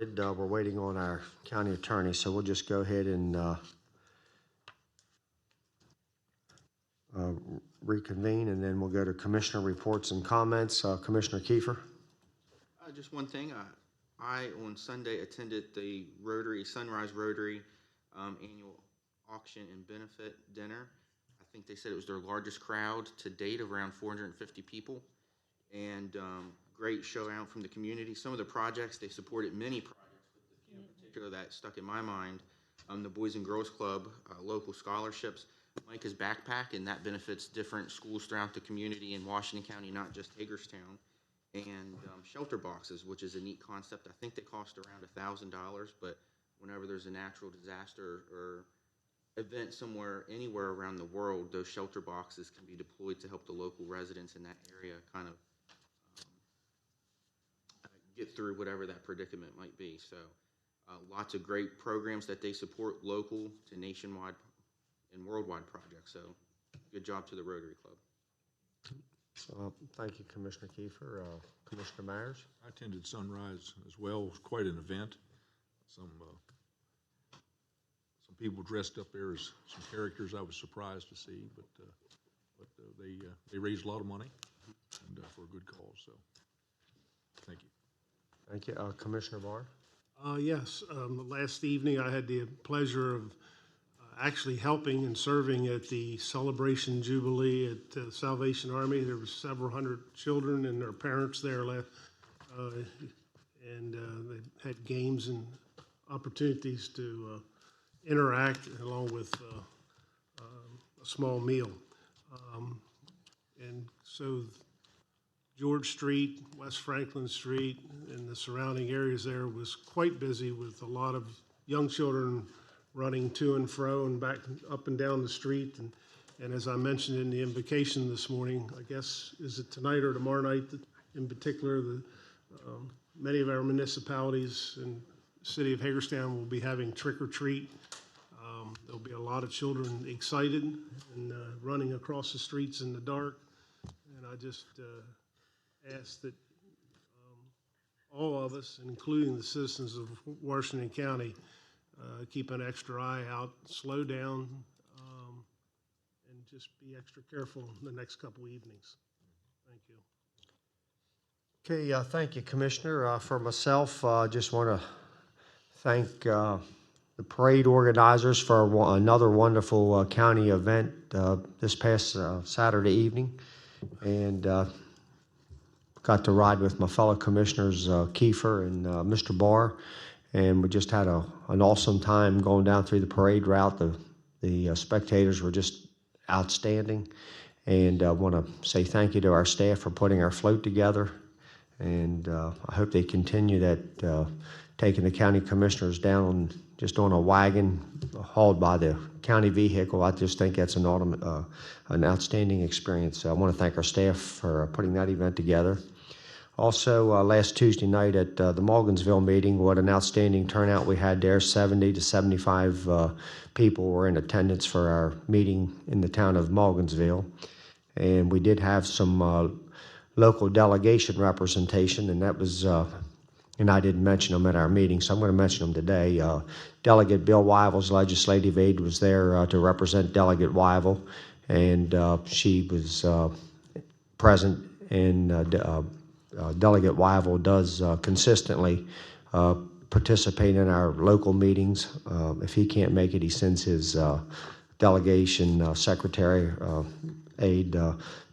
We're waiting on our county attorney, so we'll just go ahead and reconvene, and then we'll go to commissioner reports and comments. Commissioner Kiefer. Just one thing. I on Sunday attended the Sunrise Rotary annual auction and benefit dinner. I think they said it was their largest crowd to date, around 450 people, and great show out from the community. Some of the projects, they supported many projects, but the few in particular that stuck in my mind, the Boys and Girls Club, local scholarships, Micah's backpack, and that benefits different schools throughout the community in Washington County, not just Hagerstown, and shelter boxes, which is a neat concept. I think they cost around $1,000, but whenever there's a natural disaster or event somewhere, anywhere around the world, those shelter boxes can be deployed to help the local residents in that area kind of get through whatever that predicament might be. So lots of great programs that they support, local to nationwide and worldwide projects. So good job to the Rotary Club. So thank you, Commissioner Kiefer. Commissioner Myers. I attended Sunrise as well. It was quite an event. Some people dressed up there as some characters I was surprised to see, but they raised a lot of money and for a good cause. So thank you. Thank you. Commissioner Barr. Yes, last evening I had the pleasure of actually helping and serving at the Celebration Jubilee at the Salvation Army. There were several hundred children and their parents there, and they had games and opportunities to interact along with a small meal. And so George Street, West Franklin Street, and the surrounding areas there was quite busy with a lot of young children running to and fro and back up and down the street. And as I mentioned in the invocation this morning, I guess, is it tonight or tomorrow night in particular, many of our municipalities and the city of Hagerstown will be having trick or treat. There'll be a lot of children excited and running across the streets in the dark. And I just ask that all of us, including the citizens of Washington County, keep an extra eye out, slow down, and just be extra careful the next couple evenings. Thank you. Okay, thank you, Commissioner. For myself, I just want to thank the parade organizers for another wonderful county event this past Saturday evening, and got to ride with my fellow commissioners Kiefer and Mr. Barr, and we just had an awesome time going down through the parade route. The spectators were just outstanding, and I want to say thank you to our staff for putting our float together, and I hope they continue that, taking the county commissioners down just on a wagon hauled by the county vehicle. I just think that's an outstanding experience. So I want to thank our staff for putting that event together. Also, last Tuesday night at the Morgansville meeting, what an outstanding turnout we had there. 70 to 75 people were in attendance for our meeting in the town of Morgansville. And we did have some local delegation representation, and that was, and I didn't mention them at our meeting, so I'm going to mention them today. Delegate Bill Wyvil's legislative aide was there to represent Delegate Wyvil, and she was present, and Delegate Wyvil does consistently participate in our local meetings. If he can't make it, he sends his delegation secretary, aide,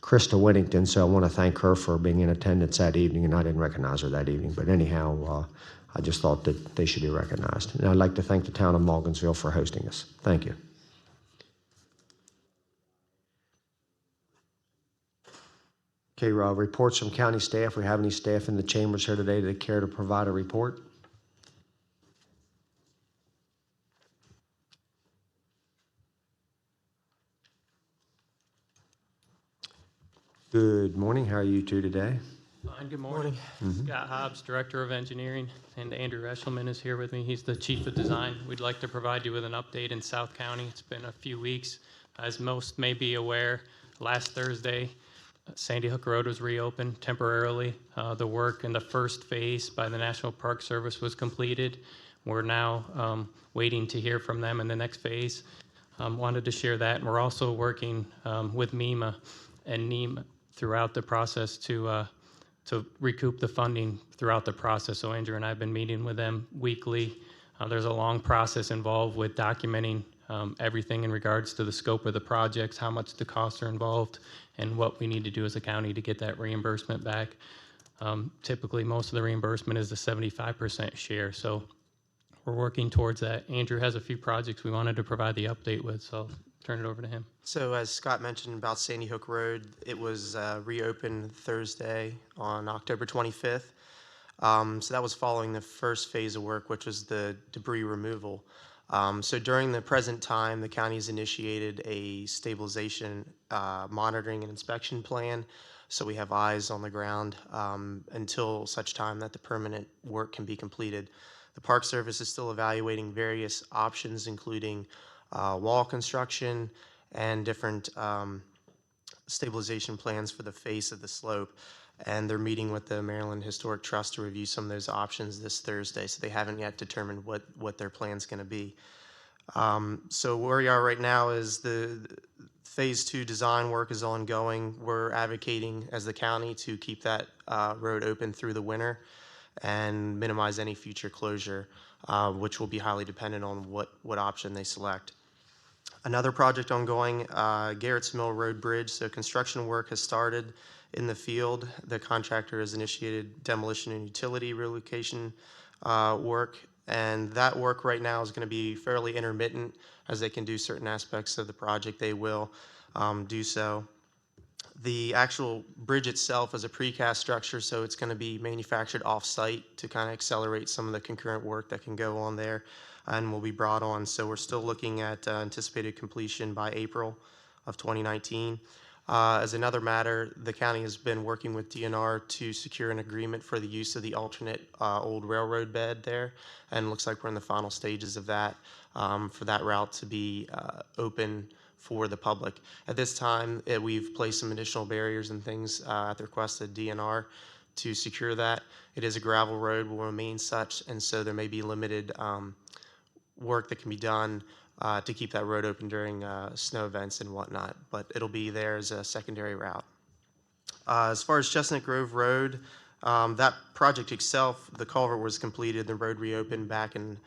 Krista Whittington. So I want to thank her for being in attendance that evening, and I didn't recognize her that evening. But anyhow, I just thought that they should be recognized. And I'd like to thank the town of Morgansville for hosting us. Thank you. Okay, reports from county staff. We have any staff in the chambers here today that care to provide a report? Good morning. How are you two today? Fine, good morning. Scott Hobbs, Director of Engineering, and Andrew Eshelman is here with me. He's the Chief of Design. We'd like to provide you with an update in South County. It's been a few weeks. As most may be aware, last Thursday, Sandy Hook Road was reopened temporarily. The work in the first phase by the National Park Service was completed. We're now waiting to hear from them in the next phase. Wanted to share that. And we're also working with MEMA and NEMA throughout the process to recoup the funding throughout the process. So Andrew and I have been meeting with them weekly. There's a long process involved with documenting everything in regards to the scope of the projects, how much the costs are involved, and what we need to do as a county to get that reimbursement back. Typically, most of the reimbursement is the 75% share, so we're working towards that. Andrew has a few projects we wanted to provide the update with, so I'll turn it over to him. So as Scott mentioned about Sandy Hook Road, it was reopened Thursday on October 25th. So that was following the first phase of work, which was the debris removal. So during the present time, the county's initiated a stabilization monitoring and inspection plan. So we have eyes on the ground until such time that the permanent work can be completed. The Park Service is still evaluating various options, including wall construction and different stabilization plans for the face of the slope. And they're meeting with the Maryland Historic Trust to review some of those options this Thursday, so they haven't yet determined what their plan's going to be. So where we are right now is the phase 2 design work is ongoing. We're advocating as the county to keep that road open through the winter and minimize any future closure, which will be highly dependent on what option they select. Another project ongoing, Garrett's Mill Road Bridge. So construction work has started in the field. The contractor has initiated demolition and utility relocation work, and that work right now is going to be fairly intermittent. As they can do certain aspects of the project, they will do so. The actual bridge itself is a precast structure, so it's going to be manufactured off-site to kind of accelerate some of the concurrent work that can go on there and will be brought on. So we're still looking at anticipated completion by April of 2019. As another matter, the county has been working with DNR to secure an agreement for the use of the alternate old railroad bed there, and it looks like we're in the final stages of that for that route to be open for the public. At this time, we've placed some additional barriers and things at the request of DNR to secure that. It is a gravel road, will remain such, and so there may be limited work that can be done to keep that road open during snow events and whatnot, but it'll be there as a secondary route. As far as Chestnut Grove Road, that project itself, the culvert was completed, the road reopened back in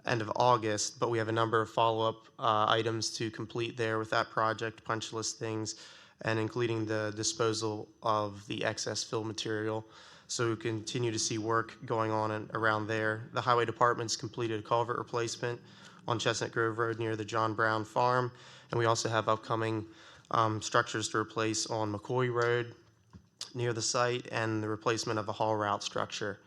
end of August, but we have a number of follow-up items to complete there with that project, punch list things, and including the disposal of the excess fill material. So we continue to see work going on around there. The Highway Department's completed a culvert replacement on Chestnut Grove Road near the John Brown Farm, and we also have upcoming structures to replace on McCoy Road near the site and the replacement of the haul route structure.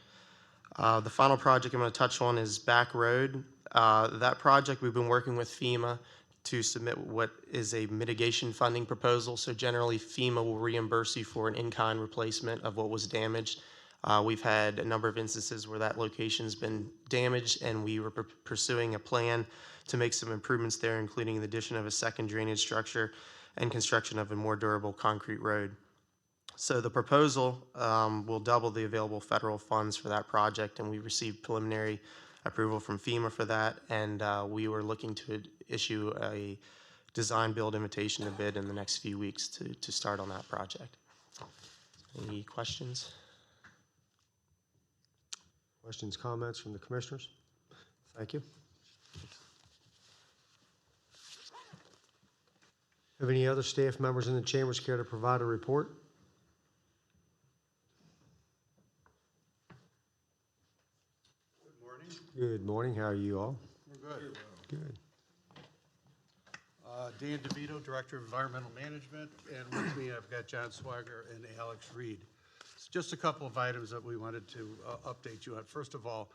The final project I'm going to touch on is Back Road. That project, we've been working with FEMA to submit what is a mitigation funding proposal. So generally, FEMA will reimburse you for an in-kind replacement of what was damaged. We've had a number of instances where that location's been damaged, and we were pursuing a plan to make some improvements there, including the addition of a second drainage structure and construction of a more durable concrete road. So the proposal will double the available federal funds for that project, and we received preliminary approval from FEMA for that, and we were looking to issue a design build invitation to bid in the next few weeks to start on that project. Any questions? Questions, comments from the commissioners? Thank you. Have any other staff members in the chambers care to provide a report? Good morning. How are you all? We're good. Good. Dan DeVito, Director of Environmental Management, and with me I've got John Swagger and Alex Reed. It's just a couple of items that we wanted to update you on. First of all,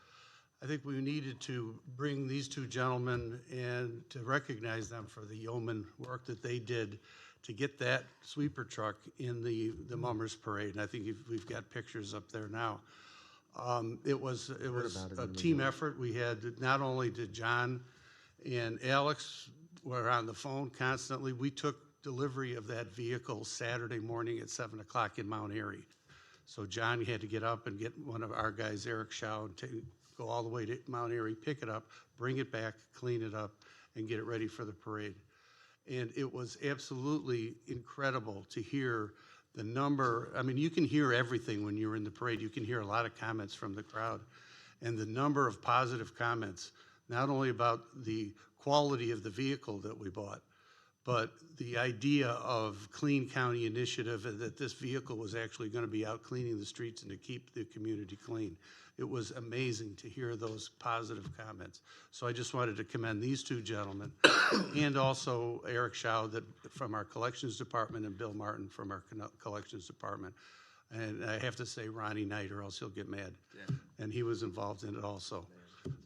I think we needed to bring these two gentlemen and to recognize them for the yeoman work that they did to get that sweeper truck in the Mummers Parade, and I think we've got pictures up there now. It was a team effort. We had, not only did John and Alex were on the phone constantly, we took delivery of that vehicle Saturday morning at 7 o'clock in Mount Airy. So John had to get up and get one of our guys, Eric Shaw, and go all the way to Mount Airy, pick it up, bring it back, clean it up, and get it ready for the parade. And it was absolutely incredible to hear the number. I mean, you can hear everything when you're in the parade. You can hear a lot of comments from the crowd. And the number of positive comments, not only about the quality of the vehicle that we bought, but the idea of Clean County Initiative and that this vehicle was actually going to be out cleaning the streets and to keep the community clean. It was amazing to hear those positive comments. So I just wanted to commend these two gentlemen and also Eric Shaw from our collections department and Bill Martin from our collections department. And I have to say Ronnie Knight, or else he'll get mad. Yeah. And he was involved in it also.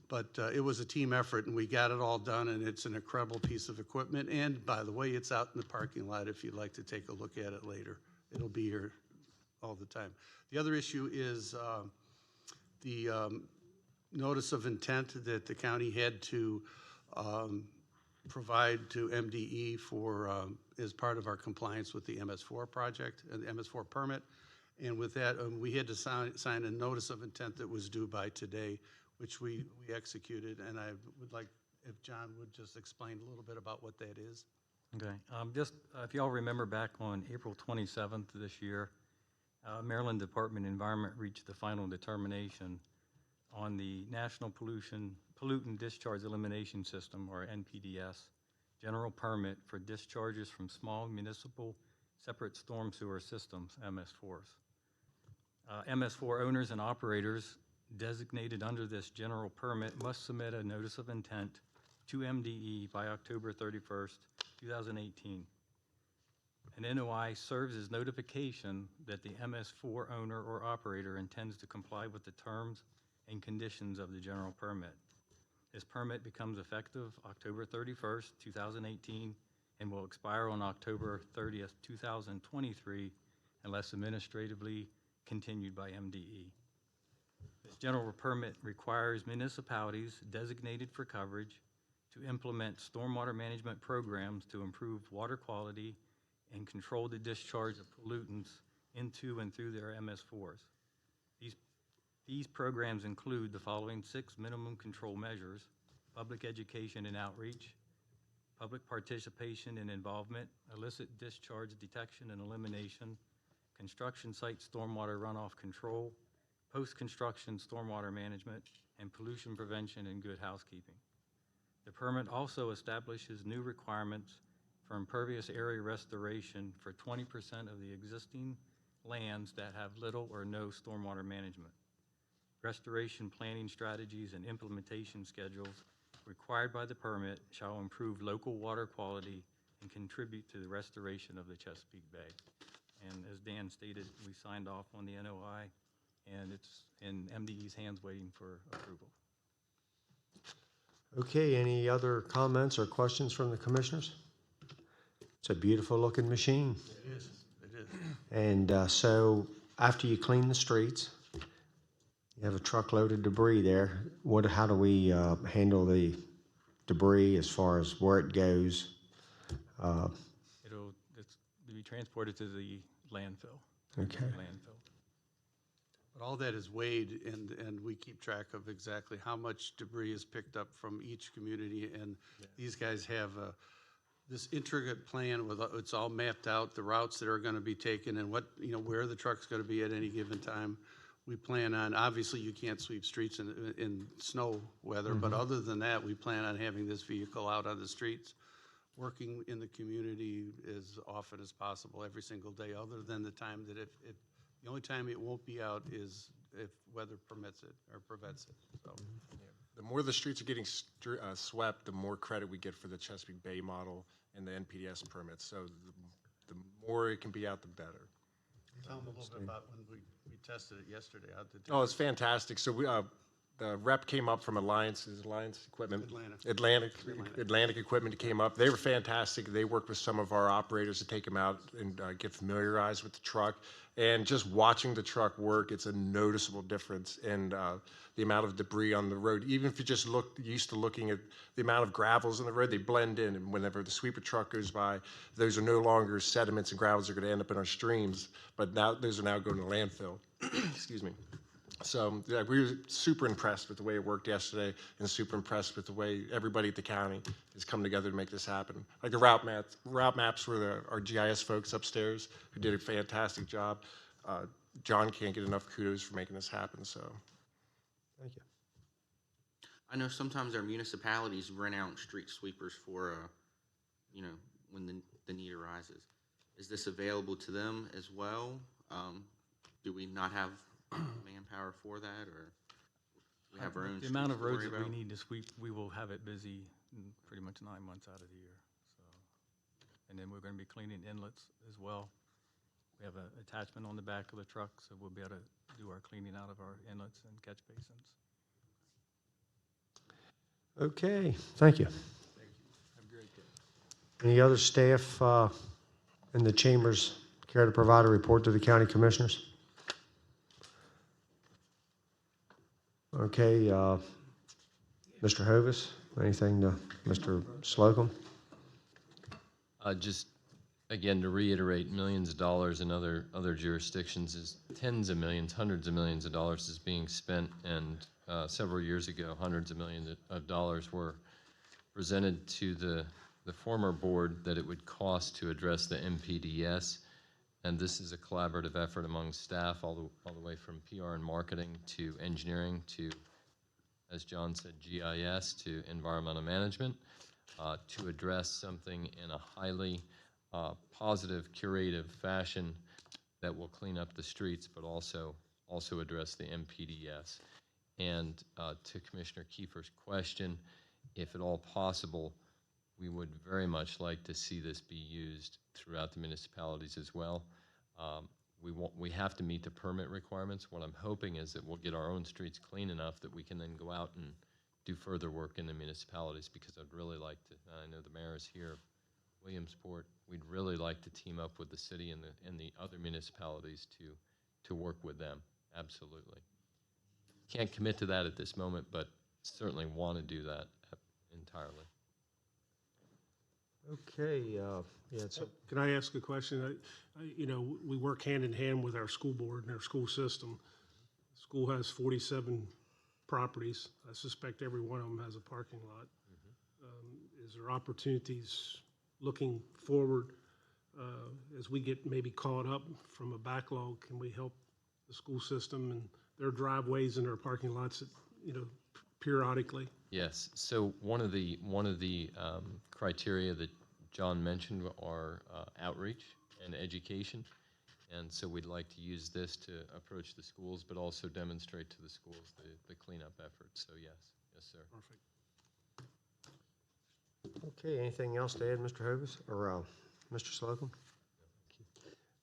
But it was a team effort, and we got it all done, and it's an incredible piece of equipment. And by the way, it's out in the parking lot if you'd like to take a look at it later. It'll be here all the time. The other issue is the notice of intent that the county had to provide to MDE for as part of our compliance with the MS4 project and the MS4 permit. And with that, we had to sign a notice of intent that was due by today, which we executed. And I would like if John would just explain a little bit about what that is. Okay, just if y'all remember back on April 27th this year, Maryland Department of Environment reached the final determination on the National Pollutant Discharge Elimination System, or NPDS, general permit for discharges from small municipal separate storm sewer systems, MS4s. MS4 owners and operators designated under this general permit must submit a notice of intent to MDE by October 31st, 2018. An NOI serves as notification that the MS4 owner or operator intends to comply with the terms and conditions of the general permit. This permit becomes effective October 31st, 2018, and will expire on October 30th, 2023, unless administratively continued by MDE. This general permit requires municipalities designated for coverage to implement stormwater management programs to improve water quality and control the discharge of pollutants into and through their MS4s. These programs include the following 6 minimum control measures: public education and outreach, public participation and involvement, illicit discharge detection and elimination, construction site stormwater runoff control, post-construction stormwater management, and pollution prevention and good housekeeping. The permit also establishes new requirements for impervious area restoration for 20% of the existing lands that have little or no stormwater management. Restoration planning strategies and implementation schedules required by the permit shall improve local water quality and contribute to the restoration of the Chesapeake Bay. And as Dan stated, we signed off on the NOI, and it's in MDE's hands waiting for approval. Okay, any other comments or questions from the commissioners? It's a beautiful looking machine. It is. It is. And so after you clean the streets, you have a truckload of debris there. How do we handle the debris as far as where it goes? It's to be transported to the landfill. Okay. Landfill. But all that is weighed, and we keep track of exactly how much debris is picked up from each community. And these guys have this intricate plan with it's all mapped out, the routes that are going to be taken, and where the truck's going to be at any given time. We plan on, obviously you can't sweep streets in snow weather, but other than that, we plan on having this vehicle out on the streets, working in the community as often as possible every single day, other than the time that the only time it won't be out is if weather permits it or prevents it. So. The more the streets are getting swept, the more credit we get for the Chesapeake Bay model and the NPDS permits. So the more it can be out, the better. Tell them a little bit about when we tested it yesterday. How did Oh, it's fantastic. So the rep came up from Alliance Equipment. Atlanta. Atlantic Equipment came up. They were fantastic. They worked with some of our operators to take them out and get familiarized with the truck. And just watching the truck work, it's a noticeable difference in the amount of debris on the road. Even if you just used to looking at the amount of gravels on the road, they blend in. And whenever the sweeper truck goes by, those are no longer sediments and gravels that are going to end up in our streams. But now those are now going to landfill. Excuse me. So yeah, we were super impressed with the way it worked yesterday, and super impressed with the way everybody at the county has come together to make this happen. Like the route maps were our GIS folks upstairs who did a fantastic job. John can't get enough kudos for making this happen. So Thank you. I know sometimes our municipalities rent out street sweepers for, when the need arises. Is this available to them as well? Do we not have manpower for that, or we have our own? The amount of streets to roads worry that we about? need to sweep, we will have it busy pretty much 9 months out of the year. So, and then we're going to be cleaning inlets as well. We have an attachment on the back of the truck, so we'll be able to do our cleaning out of our inlets and catch basins. Okay, thank you. Any other staff in the chambers care to provide a report to the county commissioners? Okay, Mr. Hovis, anything to Mr. Slocum? Just, again, to reiterate, millions of dollars in other jurisdictions is tens of millions, hundreds of millions of dollars is being spent, and several years ago, hundreds of millions of dollars were presented to the former board that it would cost to address the MPDS, and this is a collaborative effort among staff all the way from PR and marketing to engineering to, as John said, GIS to environmental management, to address something in a highly positive, curative fashion that will clean up the streets, but also address the MPDS. And to Commissioner Kiefer's question, if at all possible, we would very much like to see this be used throughout the municipalities as well. We have to meet the permit requirements. What I'm hoping is that we'll get our own streets clean enough that we can then go out and do further work in the municipalities, because I'd really like to, I know the mayor is here, Williamsport, we'd really like to team up with the city and the other municipalities to work with them, absolutely. Can't commit to that at this moment, but certainly want to do that entirely. Okay, yeah, so, Can I ask a question? We work hand in hand with our school board and our school system. The school has 47 properties. I suspect every one of them has a parking lot. Is there opportunities looking forward as we get maybe caught up from a backlog? Can we help the school system and their driveways and their parking lots, periodically? Yes. So one of the criteria that John mentioned are outreach and education, and so we'd like to use this to approach the schools, but also demonstrate to the schools the cleanup efforts. So yes, sir. Perfect. okay, anything else to add, Mr. Hovis, or Mr. Slocum?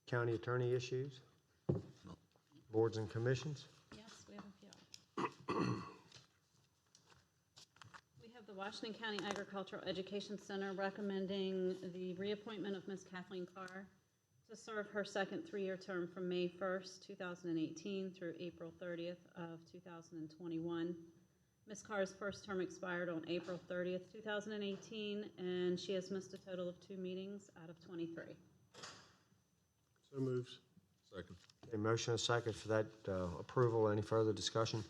County attorney issues? Boards and commissions? Yes, we have a few. We have the Washington County Agricultural Education Center recommending the reappointment of Ms. Kathleen Carr to serve her second 3-year term from May 1st, 2018 through April 30th of 2021. Ms. Carr's first term expired on April 30th, 2018, and she has missed a total of 2 meetings out of 23. So moves. Second. A motion and a second for that approval. Any further discussion?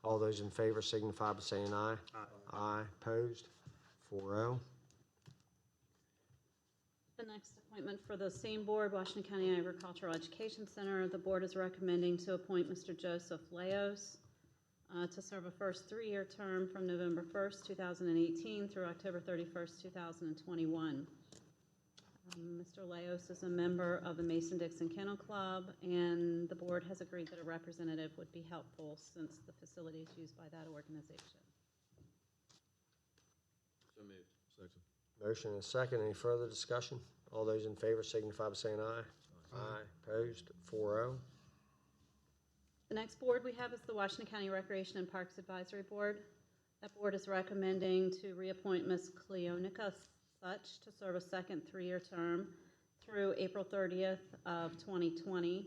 All those in favor signify by saying aye. Aye. Opposed? 4-0. The next appointment for the same board, Washington County Agricultural Education Center, the board is recommending to appoint Mr. Joseph Leos to serve a first 3-year term from November 1st, 2018 through October 31st, 2021. Mr. Leos is a member of the Mason-Dixon Kennel Club, and the board has agreed that a representative would be helpful since the facility is used by that organization. So moved. Second. Motion and a second. Any further discussion? All those in favor signify by saying aye. Aye. Opposed? 4-0. The next board we have is the Washington County Recreation and Parks Advisory Board. That board is recommending to reappoint Ms. Cleonica Such to serve a second three-year term through April 30th of 2020.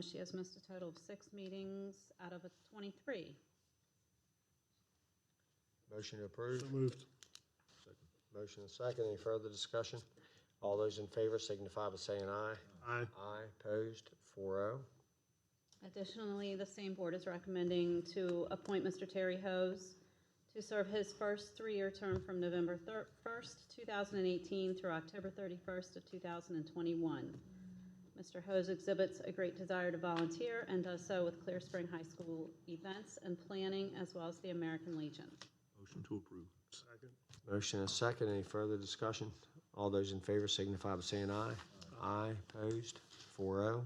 She has missed a total of 6 meetings out of 23. Motion approved. So moved. Motion and second. Any further discussion? All those in favor signify by saying aye. Aye. Aye. Opposed? 4-0. Additionally, the same board is recommending to appoint Mr. Terry Hose to serve his first three-year term from November 1st, 2018 through October 31st of 2021. Mr. Hose exhibits a great desire to volunteer and does so with Clear Spring High School events and planning, as well as the American Legion. Motion to approve. Second. Motion and second. Any further discussion? All those in favor signify by saying aye. Aye. Opposed? 4-0.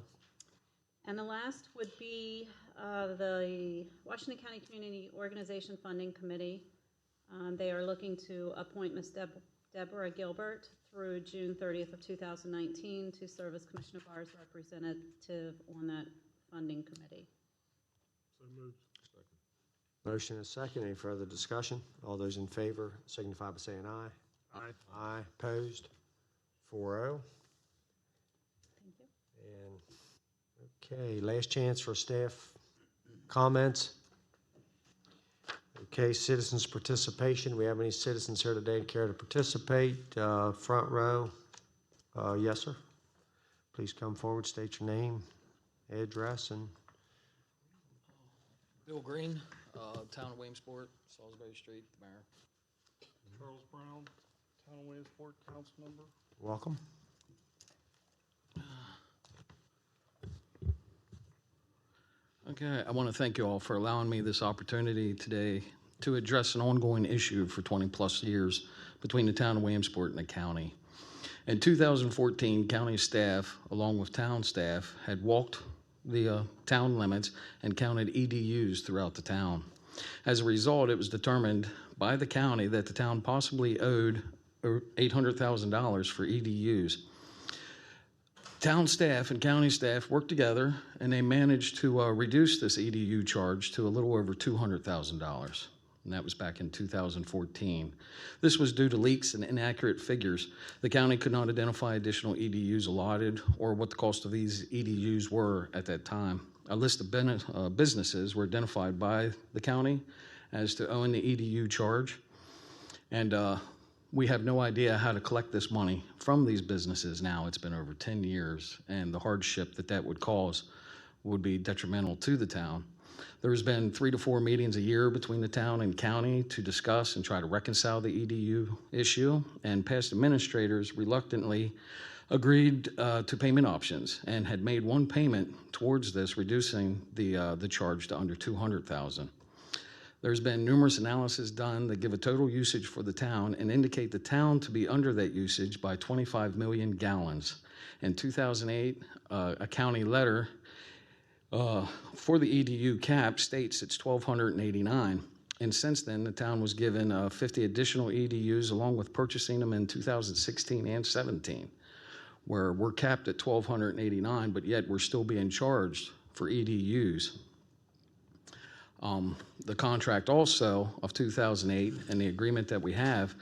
And the last would be the Washington County Community Organization Funding Committee. They are looking to appoint Ms. Deborah Gilbert through June 30th of 2019 to serve as Commissioner Barr's representative on that funding committee. So moved. Motion and second. Any further discussion? All those in favor signify by saying aye. Aye. Aye. Opposed? 4-0. Thank you. And, okay, last chance for staff comments. Okay, citizens' participation. We have any citizens here today that care to participate? Front row. Yes, sir. Please come forward, state your name, address, and Bill Green, Town of Williamsport, Salisbury Street, the mayor. Charles Brown, Town of Williamsport, council member. welcome. Okay, I want to thank you all for allowing me this opportunity today to address an ongoing issue for 20-plus years between the town of Williamsport and the county. In 2014, county staff, along with town staff, had walked the town limits and counted EDUs throughout the town. As a result, it was determined by the county that the town possibly owed $800,000 for EDUs. Town staff and county staff worked together, and they managed to reduce this EDU charge to a little over $200,000, and that was back in 2014. This was due to leaks and inaccurate figures. The county could not identify additional EDUs allotted or what the cost of these EDUs were at that time. A list of businesses were identified by the county as to owing the EDU charge, and we have no idea how to collect this money from these businesses now. It's been over 10 years, and the hardship that that would cause would be detrimental to the town. There's been 3 to 4 meetings a year between the town and county to discuss and try to reconcile the EDU issue, and past administrators reluctantly agreed to payment options and had made one payment towards this, reducing the charge to under $200,000. There's been numerous analyses done that give a total usage for the town and indicate the town to be under that usage by 25 million gallons. In 2008, a county letter for the EDU cap states it's 1,289. And since then, the town was given 50 additional EDUs along with purchasing them in 2016 and 17, where we're capped at 1,289, but yet we're still being charged for EDUs. The contract also of 2008 and the agreement that we have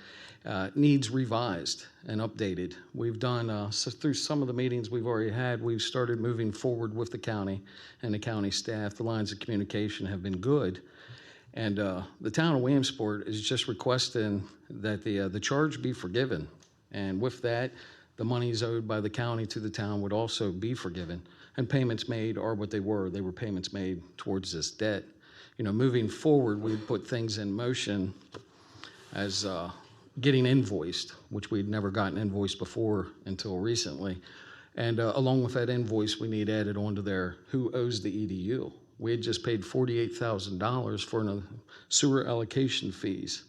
needs revised and updated. We've done, through some of the meetings we've already had, we've started moving forward with the county and the county staff. The lines of communication have been good. And the town of Williamsport is just requesting that the charge be forgiven. And with that, the monies owed by the county to the town would also be forgiven. And payments made are what they were. They were payments made towards this debt. You know, moving forward, we put things in motion as getting invoiced, which we'd never gotten invoiced before until recently. And along with that invoice, we need added onto there who owes the EDU. We had just paid $48,000 for sewer allocation fees.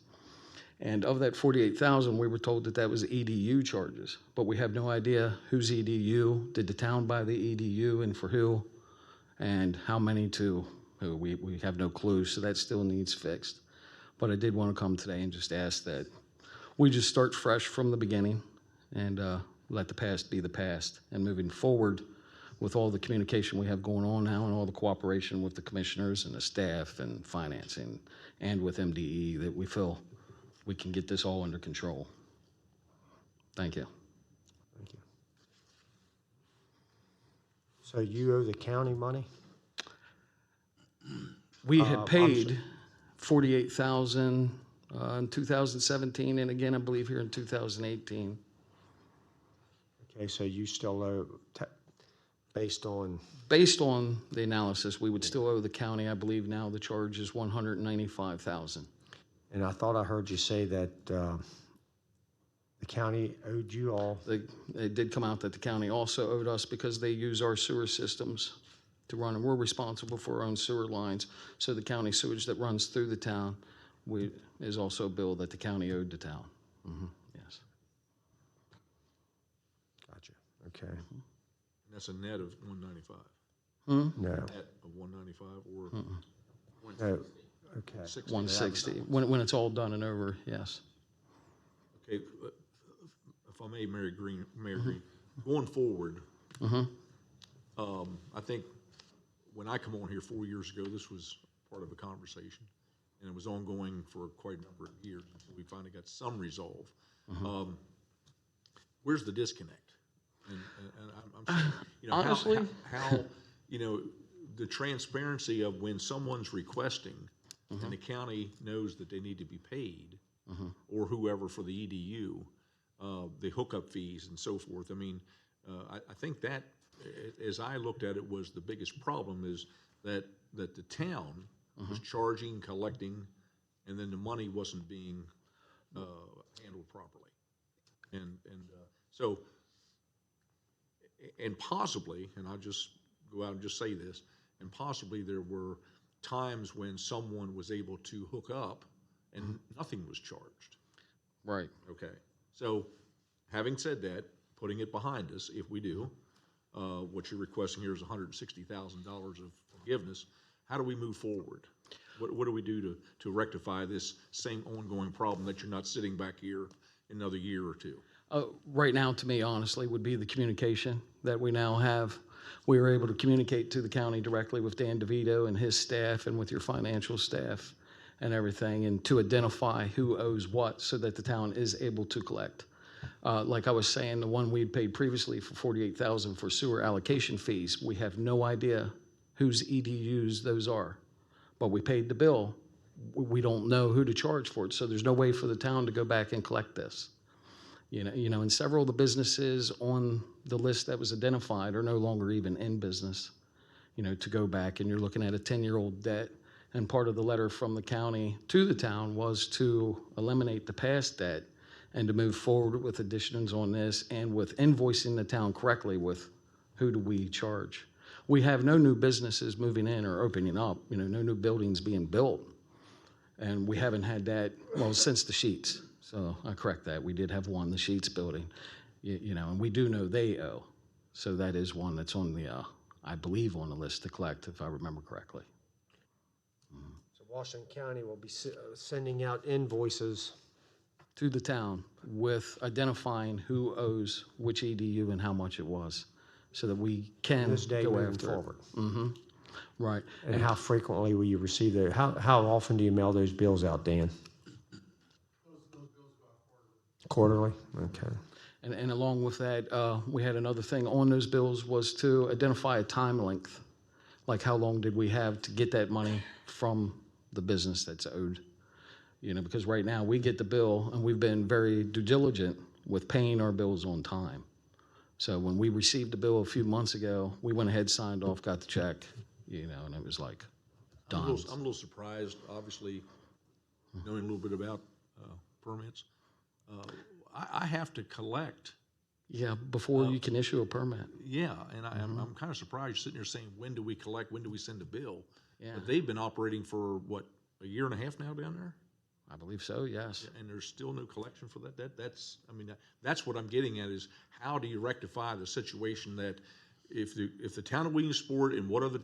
And of that $48,000, we were told that that was EDU charges, but we have no idea whose EDU. Did the town buy the EDU and for who? And how many to who? We have no clue, so that still needs fixed. But I did want to come today and just ask that we just start fresh from the beginning and let the past be the past. And moving forward, with all the communication we have going on now and all the cooperation with the commissioners and the staff and financing and with MDE that we feel we can get this all under control. Thank you. Thank you. So you owe the county money? We I'm had paid $48,000 in 2017, and again, I believe here in 2018. Okay, so you still owe, based on, Based on the analysis, we would still owe the county, I believe now the charge is $195,000. and I thought I heard you say that the county owed you all. It did come out that the county also owed us because they use our sewer systems to run, and we're responsible for our own sewer lines. So the county sewage that runs through the town is also a bill that the county owed the town. Yes. Gotcha, okay. And that's a net of 195. No, Net of 195 or no, okay. 60. 160, when it's all done and over, yes. Okay, if I may, Mayor Green, going forward, I think when I come on here 4 years ago, this was part of a conversation, and it was ongoing for quite a number of years until we finally got some resolve. Where's the disconnect? And I'm saying, you know, Honestly? how you know, the transparency of when someone's requesting and the county knows that they need to be paid, or whoever for the EDU, the hookup fees and so forth. I mean, I think that, as I looked at it, was the biggest problem is that the town was charging, collecting, and then the money wasn't being handled properly. And so, and possibly, and I'll just go out and just say this, and possibly there were times when someone was able to hook up and nothing was charged. Right. Okay, so having said that, putting it behind us, if we do, what you're requesting here is $160,000 of forgiveness. How do we move forward? What do we do to rectify this same ongoing problem that you're not sitting back here another year or two? Right now, to me, honestly, would be the communication that we now have. We were able to communicate to the county directly with Dan DeVito and his staff and with your financial staff and everything, and to identify who owes what so that the town is able to collect. Like I was saying, the one we'd paid previously for $48,000 for sewer allocation fees, we have no idea whose EDUs those are. But we paid the bill. We don't know who to charge for it, so there's no way for the town to go back and collect this. You know, and several of the businesses on the list that was identified are no longer even in business. You know, to go back, and you're looking at a 10-year-old debt, and part of the letter from the county to the town was to eliminate the past debt and to move forward with additions on this and with invoicing the town correctly with who do we charge. We have no new businesses moving in or opening up, you know, no new buildings being built. And we haven't had that, well, since the Sheets. So I correct that. We did have one, the Sheets building, you know, and we do know they owe. So that is one that's on the, I believe, on the list to collect, if I remember correctly. So Washington County will be sending out invoices. To the town with identifying who owes which EDU and how much it was, so that we can This day go moving after forward. it. Right. And how frequently will you receive those? How often do you mail those bills out, Dan? Those bills go out Quarterly? Okay. And along with that, we had another thing on those bills was to identify a time length. Like how long did we have to get that money from the business that's owed? You know, because right now we get the bill and we've been very diligent with paying our bills on time. So when we received the bill a few months ago, we went ahead, signed off, got the check, you know, and it was like done. I'm a little surprised, obviously, knowing a little bit about permits. I have to collect. Yeah, before you can issue a permit. Yeah, and I'm kind of surprised you're sitting there saying, when do we collect, when do we send a bill? Yeah. But they've been operating for, what, a year and a half now down there? I believe so, yes. And there's still no collection for that? That's what I'm getting at is how do you rectify the situation that if the town of Williamsport and what other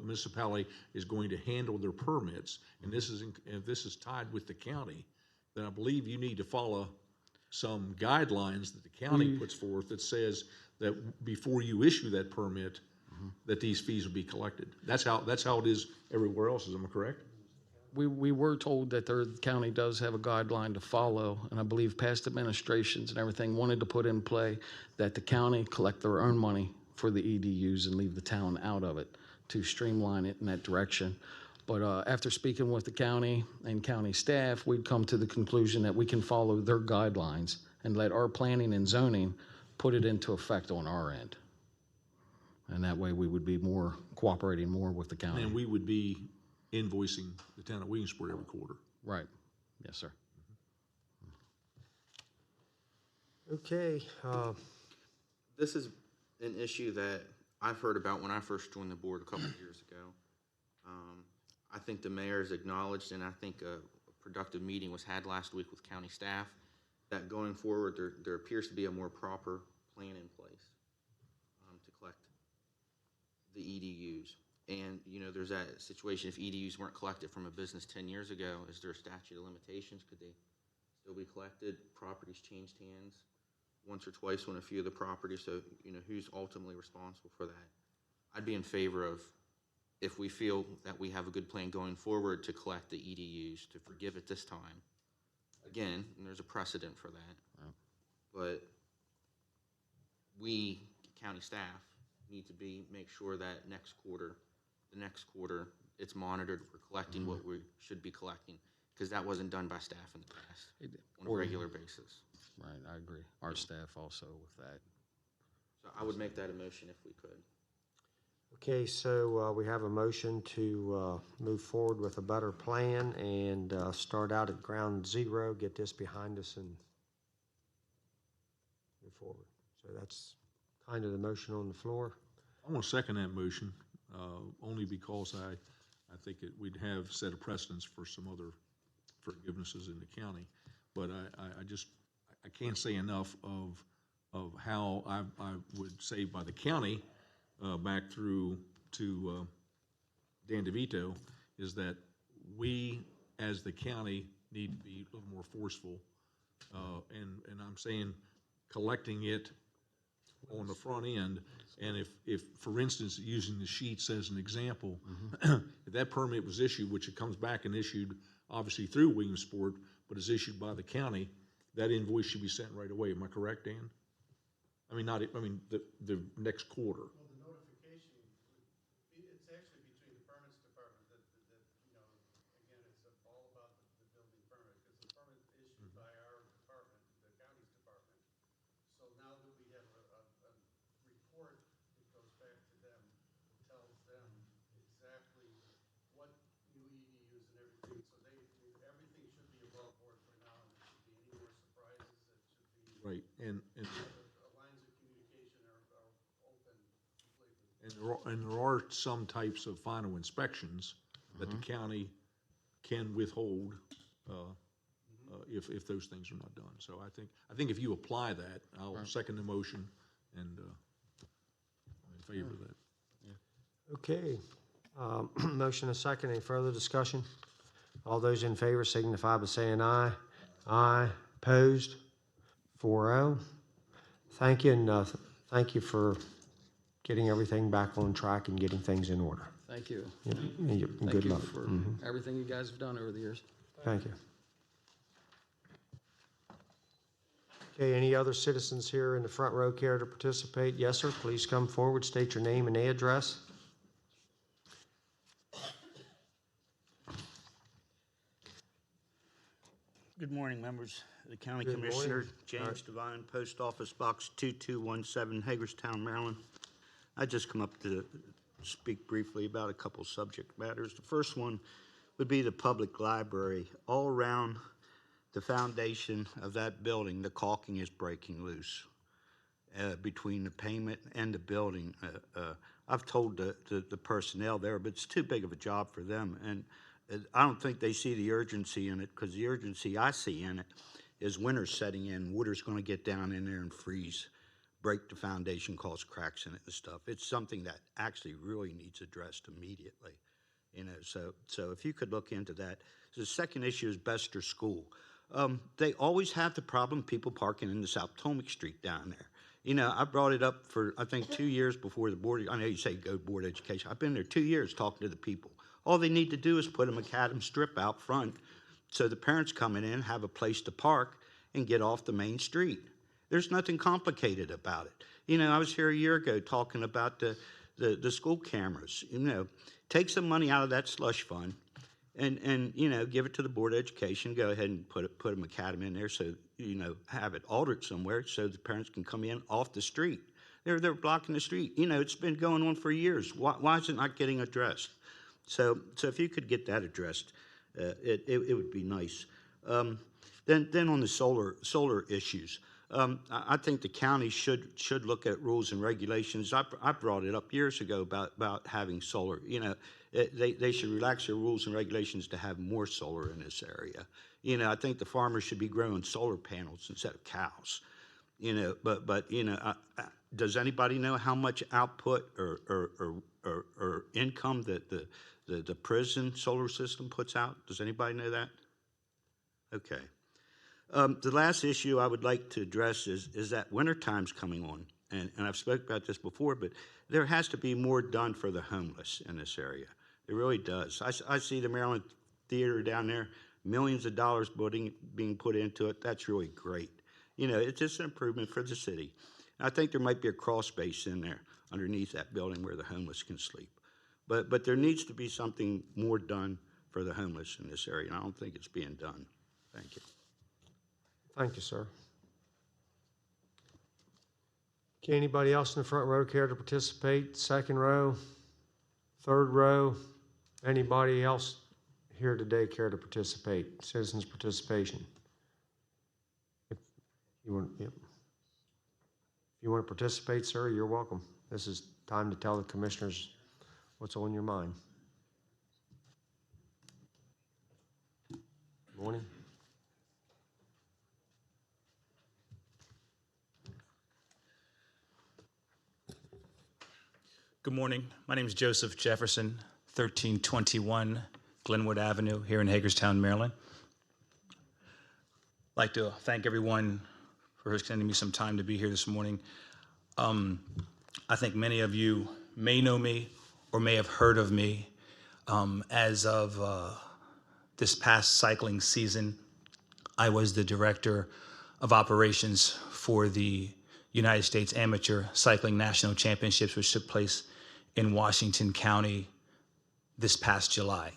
municipality is going to handle their permits, and this is tied with the county, then I believe you need to follow some guidelines that the county puts forth that says that before you issue that permit, that these fees will be collected. That's how it is everywhere else, am I correct? We were told that the county does have a guideline to follow, and I believe past administrations and everything wanted to put in play that the county collect their own money for the EDUs and leave the town out of it to streamline it in that direction. But after speaking with the county and county staff, we'd come to the conclusion that we can follow their guidelines and let our planning and zoning put it into effect on our end. And that way we would be more cooperating more with the county. And we would be invoicing the town of Williamsport every quarter. Right. Yes, sir. Okay, This is an issue that I've heard about when I first joined the board a couple of years ago. I think the mayor has acknowledged, and I think a productive meeting was had last week with county staff, that going forward, there appears to be a more proper plan in place to collect the EDUs. And, you know, there's that situation, if EDUs weren't collected from a business 10 years ago, is there a statute of limitations? Could they still be collected? Properties changed hands once or twice on a few of the properties, so, you know, who's ultimately responsible for that? I'd be in favor of, if we feel that we have a good plan going forward, to collect the EDUs, to forgive it this time. Again, and there's a precedent for that. But we, county staff, need to make sure that the next quarter, it's monitored, we're collecting what we should be collecting, because that wasn't done by staff in the past on a regular basis. Right, I agree. Our staff also with that. So I would make that a motion if we could. okay, so we have a motion to move forward with a better plan and start out at ground zero, get this behind us and move forward. So that's kind of the motion on the floor. I want to second that motion, only because I think we'd have set a precedence for some other forgivenesses in the county. But I can't say enough of how I would say by the county back through to Dan DeVito, is that we as the county need to be a little more forceful, and I'm saying collecting it on the front end. And if for instance, using the sheets as an example, if that permit was issued, which it comes back and issued obviously through Williamsport, but is issued by the county, that invoice should be sent right away. Am I correct, Dan? I mean, the next quarter. Well, the notification, it's actually between the permits department that you know, again, it's all about the building permit, because the permit is issued by our department, the county's department. So now that we have a report that goes back to them, tells them exactly what new EDUs and everything, so everything should be above board for now, and there should be any more surprises, it should be. Right, and Lines of communication are open completely. and there are some types of final inspections that the county can withhold if those things are not done. So I think if you apply that, I'll second the motion and I'm in favor of that. Okay, motion and second. Any further discussion? All those in favor signify by saying aye. Aye. Opposed? 4-0. Thank you, and thank you for getting everything back on track and getting things in order. Thank you. Good Thank you luck. for everything you guys have done over the years. Thank you. Okay, any other citizens here in the front row care to participate? Yes, sir, please come forward, state your name and address. Good morning, members of the County Good Commissioner. morning. James Devine, Post Office Box 2217, Hagerstown, Maryland. I just come up to speak briefly about a couple subject matters. The first one would be the public library. All around the foundation of that building, the caulking is breaking loose between the pavement and the building. I've told the personnel there, but it's too big of a job for them. And I don't think they see the urgency in it, because the urgency I see in it is winter setting in. Water's going to get down in there and freeze, break the foundation, cause cracks in it and stuff. It's something that actually really needs addressed immediately. You know, so if you could look into that. The second issue is Bester School. They always have the problem people parking in the South Potomac Street down there. You know, I brought it up for, I think, 2 years before the board. I know you say go board education. I've been there 2 years talking to the people. All they need to do is put a macadam strip out front so the parents coming in have a place to park and get off the main street. There's nothing complicated about it. You know, I was here a year ago talking about the school cameras. You know, take some money out of that slush fund and you know, give it to the Board of Education. Go ahead and put a macadam in there, so you know, have it altered somewhere so the parents can come in off the street. They're blocking the street. You know, it's been going on for years. Why is it not getting addressed? So if you could get that addressed, it would be nice. Then on the solar issues, I think the county should look at rules and regulations. I brought it up years ago about having solar. You know, they should relax their rules and regulations to have more solar in this area. You know, I think the farmers should be growing solar panels instead of cows. You know, but you know, does anybody know how much output or income that the prison solar system puts out? Does anybody know that? Okay. The last issue I would like to address is that wintertime's coming on, and I've spoken about this before, but there has to be more done for the homeless in this area. It really does. I see the Maryland Theater down there, millions of dollars being put into it. That's really great. You know, it's just an improvement for the city. I think there might be a crawl space in there underneath that building where the homeless can sleep. But there needs to be something more done for the homeless in this area, and I don't think it's being done. Thank you. Thank you, sir. Okay, anybody else in the front row care to participate? Second row, third row? Anybody else here today care to participate? Citizens participation. If you want, yep. If you want to participate, sir, you're welcome. This is time to tell the commissioners what's on your mind. Morning. Good morning. My name is Joseph Jefferson, 1321 Glenwood Avenue here in Hagerstown, Maryland. I'd like to thank everyone for extending me some time to be here this morning. I think many of you may know me or may have heard of me. As of this past cycling season, I was the director of operations for the United States Amateur Cycling National Championships, which took place in Washington County this past July.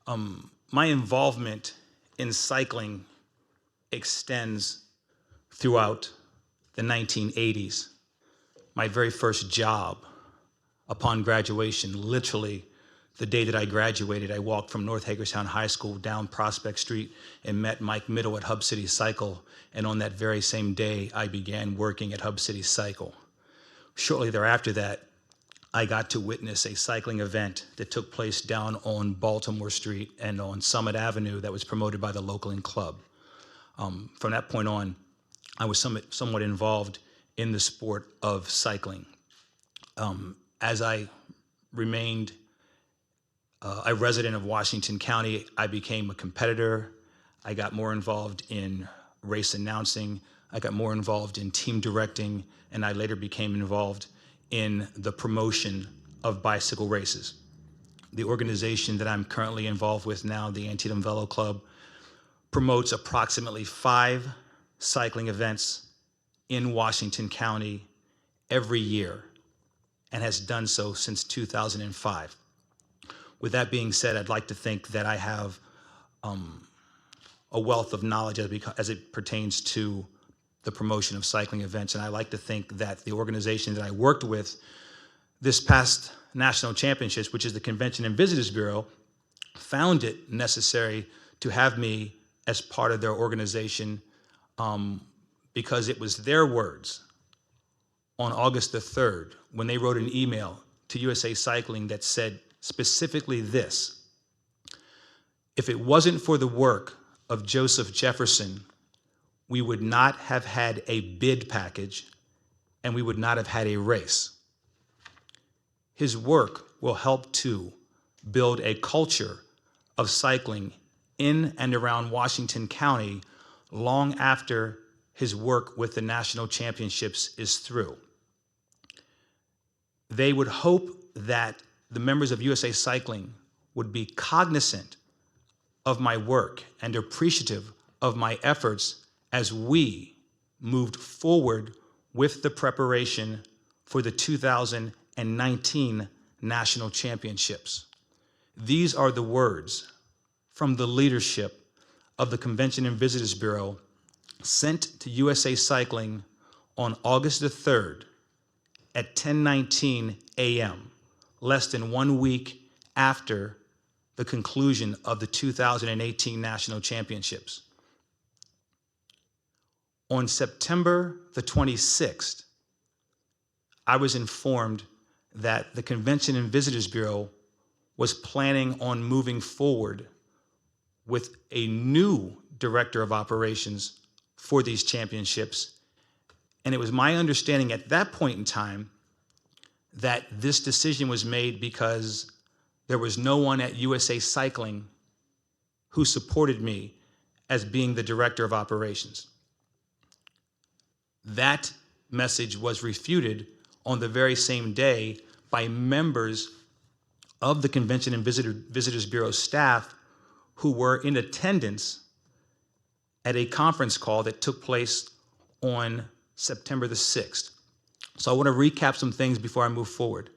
My involvement in cycling extends throughout the 1980s. My very first job upon graduation, literally the day that I graduated, I walked from North Hagerstown High School down Prospect Street and met Mike Middle at Hub City Cycle. And on that very same day, I began working at Hub City Cycle. Shortly thereafter that, I got to witness a cycling event that took place down on Baltimore Street and on Summit Avenue that was promoted by the local club. From that point on, I was somewhat involved in the sport of cycling. As I remained a resident of Washington County, I became a competitor. I got more involved in race announcing. I got more involved in team directing, and I later became involved in the promotion of bicycle races. The organization that I'm currently involved with now, the Antietam Velo Club, promotes approximately 5 cycling events in Washington County every year and has done so since 2005. With that being said, I'd like to think that I have a wealth of knowledge as it pertains to the promotion of cycling events, and I like to think that the organization that I worked with this past national championships, which is the Convention and Visitors Bureau, found it necessary to have me as part of their organization because it was their words on August the 3rd when they wrote an email to USA Cycling that said specifically this: if it wasn't for the work of Joseph Jefferson, we would not have had a bid package and we would not have had a race. His work will help to build a culture of cycling in and around Washington County long after his work with the national championships is through. They would hope that the members of USA Cycling would be cognizant of my work and appreciative of my efforts as we moved forward with the preparation for the 2019 national championships. These are the words from the leadership of the Convention and Visitors Bureau sent to USA Cycling on August the 3rd at 10:19 a.m., less than 1 week after the conclusion of the 2018 national championships. On September the 26th, I was informed that the Convention and Visitors Bureau was planning on moving forward with a new director of operations for these championships. And it was my understanding at that point in time that this decision was made because there was no one at USA Cycling who supported me as being the director of operations. That message was refuted on the very same day by members of the Convention and Visitors Bureau staff who were in attendance at a conference call that took place on September the 6th. So I want to recap some things before I move forward.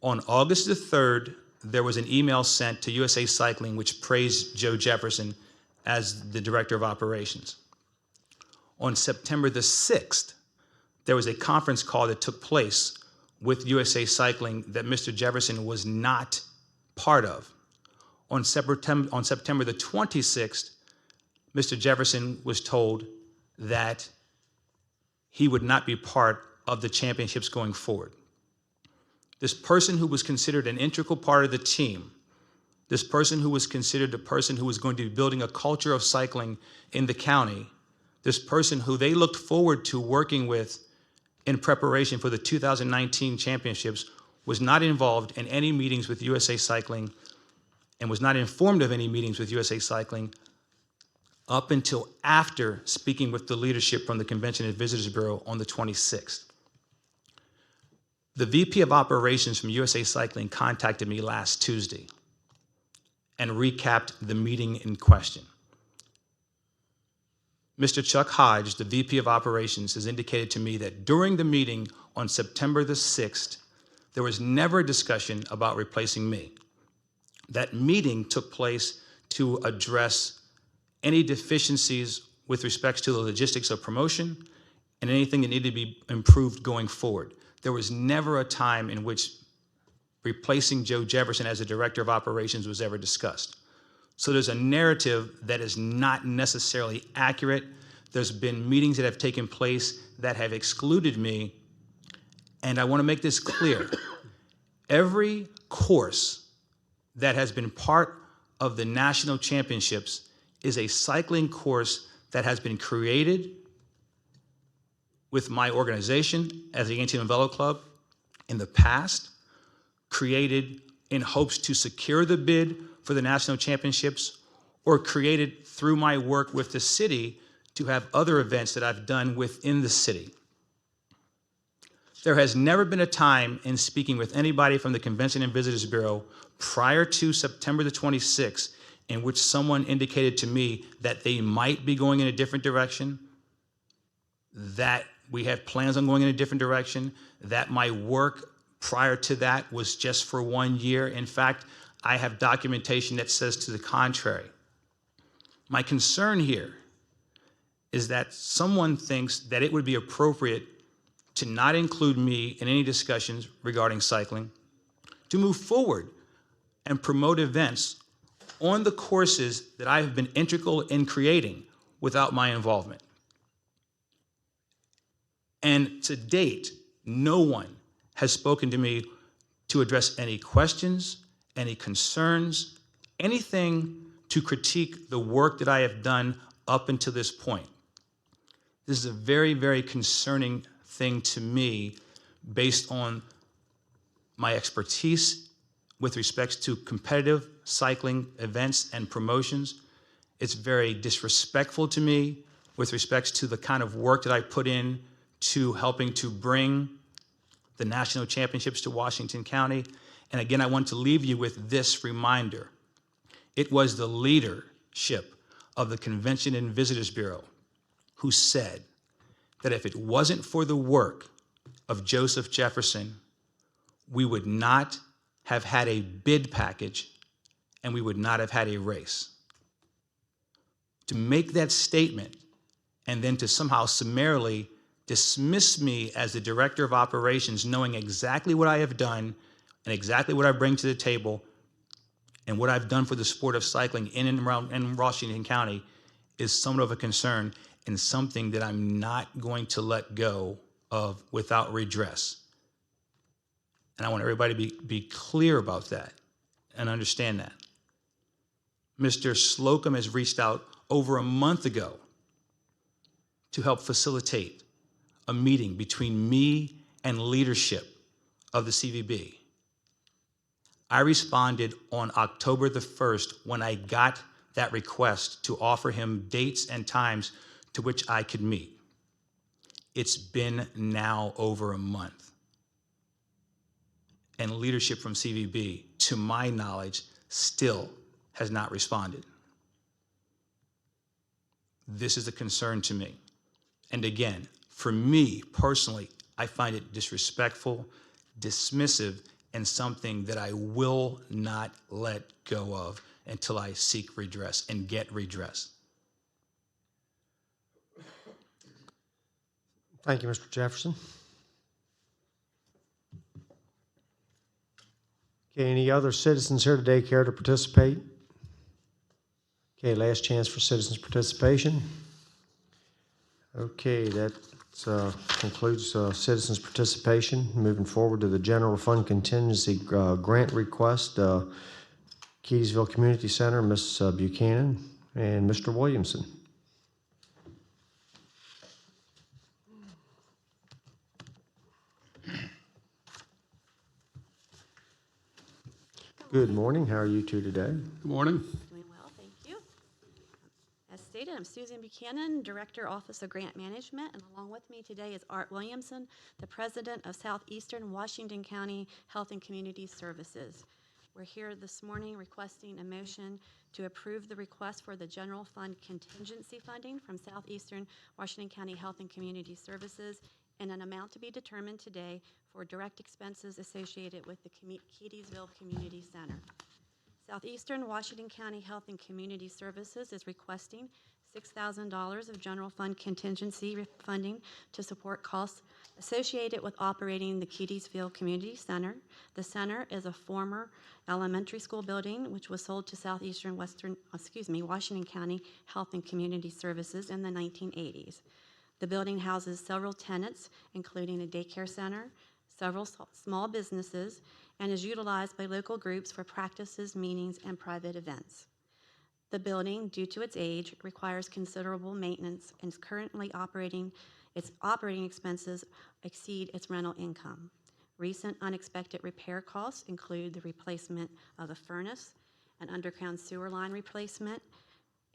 On August the 3rd, there was an email sent to USA Cycling which praised Joe Jefferson as the director of operations. On September the 6th, there was a conference call that took place with USA Cycling that Mr. Jefferson was not part of. On September the 26th, Mr. Jefferson was told that he would not be part of the championships going forward. This person who was considered an integral part of the team, this person who was considered the person who was going to be building a culture of cycling in the county, this person who they looked forward to working with in preparation for the 2019 championships, was not involved in any meetings with USA Cycling and was not informed of any meetings with USA Cycling up until after speaking with the leadership from the Convention and Visitors Bureau on the 26th. The VP of Operations from USA Cycling contacted me last Tuesday and recapped the meeting in question. Mr. Chuck Hodge, the VP of Operations, has indicated to me that during the meeting on September the 6th, there was never a discussion about replacing me. That meeting took place to address any deficiencies with respect to the logistics of promotion and anything that needed to be improved going forward. There was never a time in which replacing Joe Jefferson as the director of operations was ever discussed. So there's a narrative that is not necessarily accurate. There's been meetings that have taken place that have excluded me. And I want to make this clear. Every course that has been part of the national championships is a cycling course that has been created with my organization as the Antietam Velo Club in the past, created in hopes to secure the bid for the national championships, or created through my work with the city to have other events that I've done within the city. There has never been a time in speaking with anybody from the Convention and Visitors Bureau prior to September the 26th in which someone indicated to me that they might be going in a different direction, that we have plans on going in a different direction, that my work prior to that was just for 1 year. In fact, I have documentation that says to the contrary. My concern here is that someone thinks that it would be appropriate to not include me in any discussions regarding cycling, to move forward and promote events on the courses that I have been integral in creating without my involvement. And to date, no one has spoken to me to address any questions, any concerns, anything to critique the work that I have done up until this point. This is a very, very concerning thing to me based on my expertise with respect to competitive cycling events and promotions. It's very disrespectful to me with respect to the kind of work that I put in to helping to bring the national championships to Washington County. And again, I want to leave you with this reminder. It was the leadership of the Convention and Visitors Bureau who said that if it wasn't for the work of Joseph Jefferson, we would not have had a bid package and we would not have had a race. To make that statement and then to somehow summarily dismiss me as the director of operations, knowing exactly what I have done and exactly what I bring to the table and what I've done for the sport of cycling in and around in Washington County, is somewhat of a concern and something that I'm not going to let go of without redress. And I want everybody to be clear about that and understand that. Mr. Slocum has reached out over a month ago to help facilitate a meeting between me and leadership of the CVB. I responded on October the 1st when I got that request to offer him dates and times to which I could meet. It's been now over a month. And leadership from CVB, to my knowledge, still has not responded. This is a concern to me. And again, for me personally, I find it disrespectful, dismissive, and something that I will not let go of until I seek redress and get redress. Thank you, Mr. Jefferson. Okay, any other citizens here today care to participate? Okay, last chance for citizens' participation. Okay, that concludes citizens' participation. Moving forward to the general fund contingency grant request, Keysville Community Center, Ms. Buchanan and Mr. Williamson. Good morning. How are you two today? Good morning. Doing well, thank you. As stated, I'm Susan Buchanan, Director, Office of Grant Management, and along with me today is Art Williamson, the President of Southeastern Washington County Health and Community Services. We're here this morning requesting a motion to approve the request for the general fund contingency funding from Southeastern Washington County Health and Community Services in an amount to be determined today for direct expenses associated with the Keedysville Community Center. Southeastern Washington County Health and Community Services is requesting $6,000 of general fund contingency funding to support costs associated with operating the Keedysville Community Center. The center is a former elementary school building which was sold to Southeastern Washington County Health and Community Services in the 1980s. The building houses several tenants, including a daycare center, several small businesses, and is utilized by local groups for practices, meetings, and private events. The building, due to its age, requires considerable maintenance and is currently its operating expenses exceed its rental income. Recent unexpected repair costs include the replacement of a furnace, an underground sewer line replacement,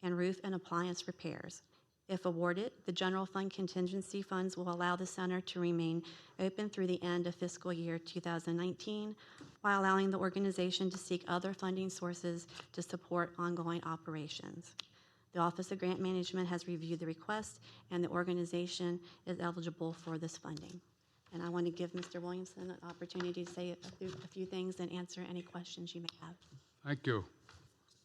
and roof and appliance repairs. If awarded, the general fund contingency funds will allow the center to remain open through the end of fiscal year 2019, while allowing the organization to seek other funding sources to support ongoing operations. The Office of Grant Management has reviewed the request, and the organization is eligible for this funding. And I want to give Mr. Williamson an opportunity to say a few things and answer any questions you may have. Thank you.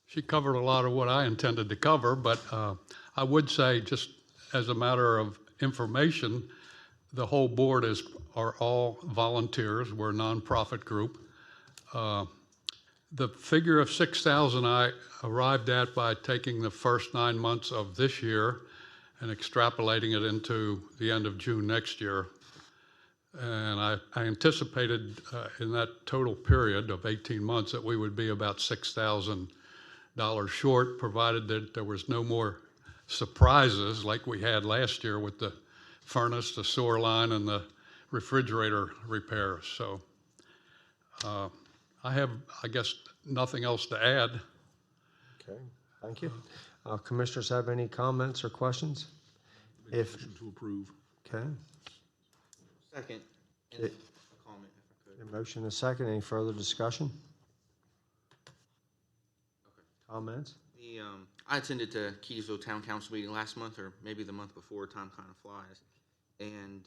She covered a lot of what I intended to cover, but I would say, just as a matter of information, the whole board are all volunteers. We're a nonprofit group. The figure of 6,000 I arrived at by taking the first 9 months of this year and extrapolating it into the end of June next year. And I anticipated in that total period of 18 months that we would be about $6,000 short, provided that there was no more surprises like we had last year with the furnace, the sewer line, and the refrigerator repairs. So I have, I guess, nothing else to add. Okay, thank you. Commissioners have any comments or questions? If, Motion to approve. okay, Second, and a comment if I could. a motion and a second. Any further discussion? Comments? I attended the Keysville Town Council meeting last month, or maybe the month before, time kind of flies. And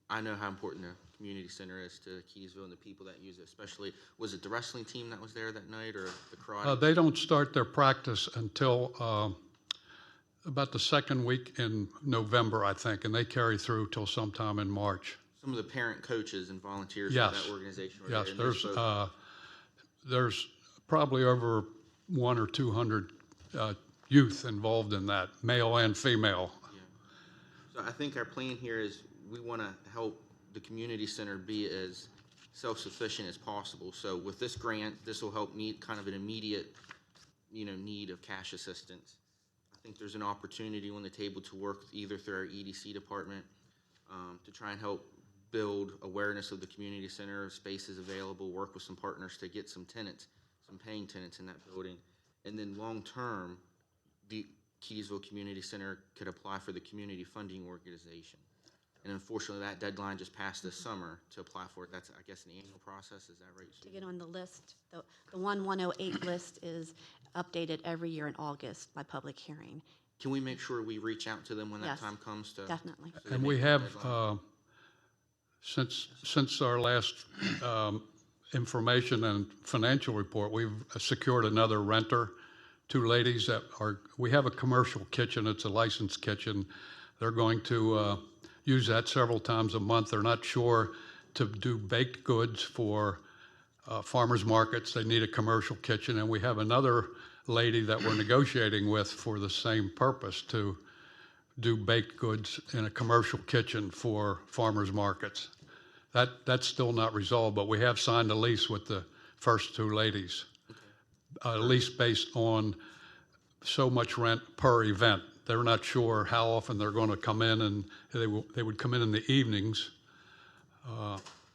I know how important the community center is to Keysville and the people that use it, especially, was it the wrestling team that was there that night, or the karate? They don't start their practice until about the second week in November, I think, and they carry through till sometime in March. Some of the parent coaches and volunteers Yes. of that organization were Yes, there. And they spoke. there's probably over 100 or 200 youth involved in that, male and female. So I think our plan here is we want to help the community center be as self-sufficient as possible. So with this grant, this will help meet kind of an immediate, need of cash assistance. I think there's an opportunity on the table to work either through our EDC department to try and help build awareness of the community center, spaces available, work with some partners to get some tenants, some paying tenants in that building. And then long-term, the Keysville Community Center could apply for the community funding organization. And unfortunately, that deadline just passed this summer to apply for it. That's, I guess, an annual process. Is that right, To Susan? get on the list, the 1108 list is updated every year in August by public hearing. Can we make sure we reach out to them when that Yes, time comes to? definitely. so they And make we the have, deadline? since our last information and financial report, we've secured another renter, 2 ladies that we have a commercial kitchen, it's a licensed kitchen. They're going to use that several times a month. They're not sure to do baked goods for farmers markets. They need a commercial kitchen, and we have another lady that we're negotiating with for the same purpose, to do baked goods in a commercial kitchen for farmers markets. That's still not resolved, but we have signed a lease with the first 2 ladies. A lease based on so much rent per event. They're not sure how often they're going to come in, and they would come in the evenings.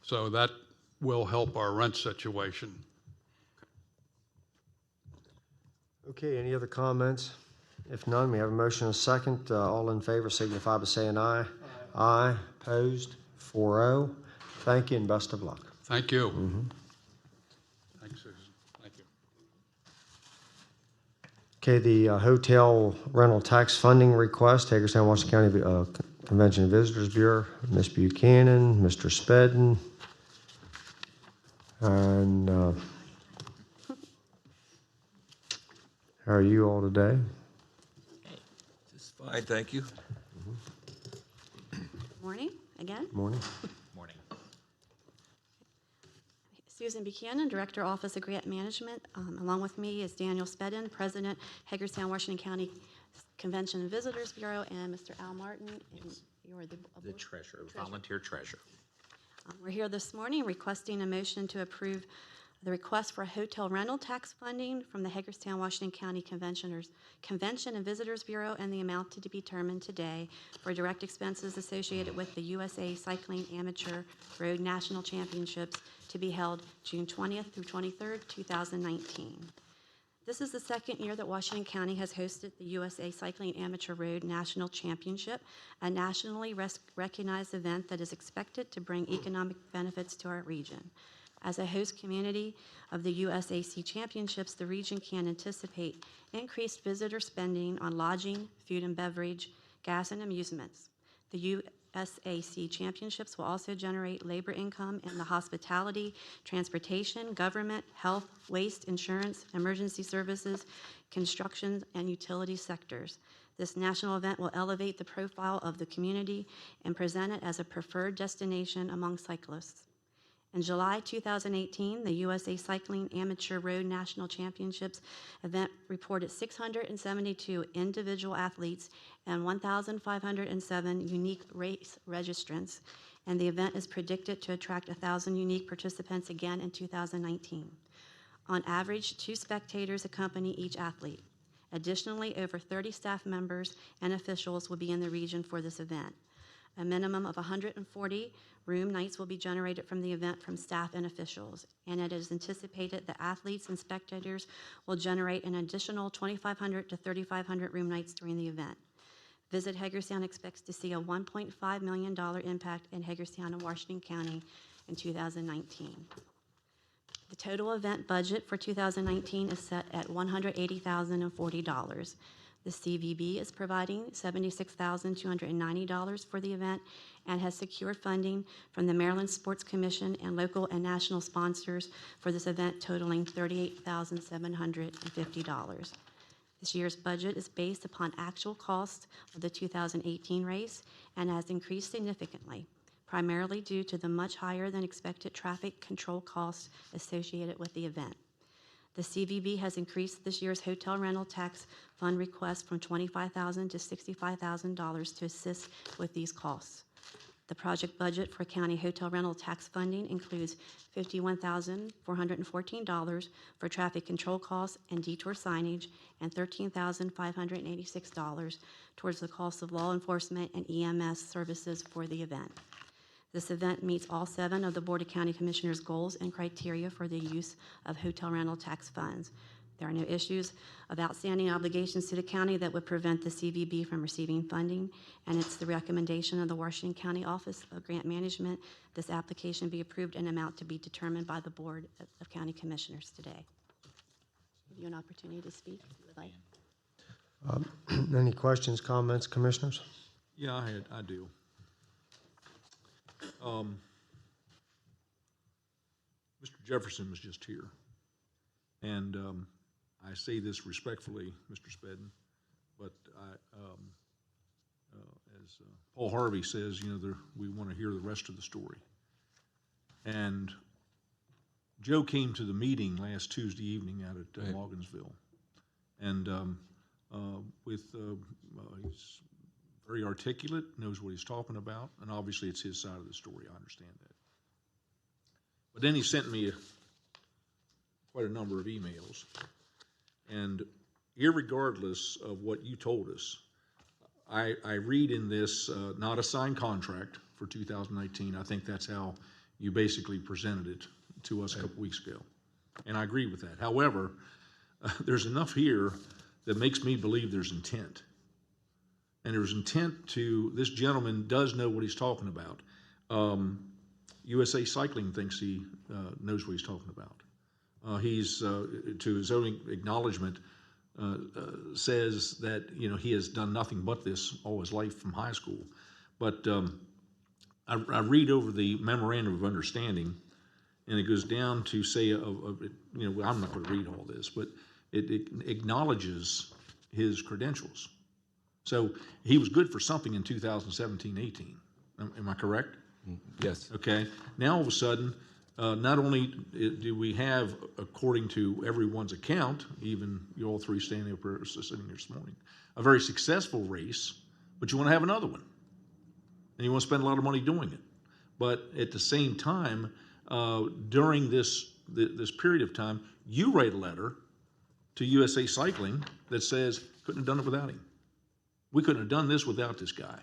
So that will help our rent situation. Okay, any other comments? If none, we have a motion and a second. All in favor signify by saying aye. Aye. Opposed? 4-0. Thank you and best of luck. Thank you. Thanks, Susan. Thank you. Okay, the hotel rental tax funding request, Hagerstown, Washington County Convention and Visitors Bureau, Ms. Buchanan, Mr. Spedden, and how are you all today? Just fine, thank you. Morning, again. Morning. Morning. Susan Buchanan, Director, Office of Grant Management. Along with me is Daniel Spedden, President, Hagerstown, Washington County Convention and Visitors Bureau, and Mr. Al Martin. And you're The treasurer, volunteer treasurer. We're here this morning requesting a motion to approve the request for hotel rental tax funding from the Hagerstown, Washington County Convention and Visitors Bureau, and the amount to be determined today for direct expenses associated with the USA Cycling Amateur Road National Championships to be held June 20th through 23rd, 2019. This is the second year that Washington County has hosted the USA Cycling Amateur Road National Championship, a nationally recognized event that is expected to bring economic benefits to our region. As a host community of the USAC Championships, the region can anticipate increased visitor spending on lodging, food and beverage, gas, and amusements. The USAC Championships will also generate labor income in the hospitality, transportation, government, health, waste, insurance, emergency services, construction, and utility sectors. This national event will elevate the profile of the community and present it as a preferred destination among cyclists. In July 2018, the USA Cycling Amateur Road National Championships event reported 672 individual athletes and 1,507 unique race registrants, and the event is predicted to attract 1,000 unique participants again in 2019. On average, 2 spectators accompany each athlete. Additionally, over 30 staff members and officials will be in the region for this event. A minimum of 140 room nights will be generated from the event from staff and officials, and it is anticipated that athletes and spectators will generate an additional 2,500 to 3,500 room nights during the event. Visit Hagerstown expects to see a $1.5 million impact in Hagerstown and Washington County in 2019. The total event budget for 2019 is set at $180,040. The CVB is providing $76,290 for the event and has secured funding from the Maryland Sports Commission and local and national sponsors for this event totaling $38,750. This year's budget is based upon actual costs of the 2018 race and has increased significantly, primarily due to the much higher than expected traffic control costs associated with the event. The CVB has increased this year's hotel rental tax fund request from $25,000 to $65,000 to assist with these costs. The project budget for county hotel rental tax funding includes $51,414 for traffic control costs and detour signage and $13,586 towards the cost of law enforcement and EMS services for the event. This event meets all 7 of the Board of County Commissioners' goals and criteria for the use of hotel rental tax funds. There are no issues of outstanding obligations to the county that would prevent the CVB from receiving funding, and it's the recommendation of the Washington County Office of Grant Management this application be approved in amount to be determined by the Board of County Commissioners today. Give you an opportunity to speak if you would like. Any questions, comments, commissioners? Yeah, I do. Mr. Jefferson was just here, and I say this respectfully, Mr. Spedden, but as Paul Harvey says, you know, we want to hear the rest of the story. And Joe came to the meeting last Tuesday evening out at Morgansville, and he's very articulate, knows what he's talking about, and obviously it's his side of the story. I understand that. But then he sent me quite a number of emails, and irregardless of what you told us, I read in this not a signed contract for 2019. I think that's how you basically presented it to us a couple weeks ago, and I agree with that. However, there's enough here that makes me believe there's intent. And there's intent this gentleman does know what he's talking about. USA Cycling thinks he knows what he's talking about. He's, to his own acknowledgement, says that, you know, he has done nothing but this all his life from high school. But I read over the memorandum of understanding, and it goes down to say, you know, I'm not going to read all this, but it acknowledges his credentials. So he was good for something in 2017-18. Am I correct? Yes. Okay. Now all of a sudden, not only do we have, according to everyone's account, even you all three standing up here, sitting here this morning, a very successful race, but you want to have another one, and you want to spend a lot of money doing it. But at the same time, during this period of time, you write a letter to USA Cycling that says couldn't have done it without him. We couldn't have done this without this guy.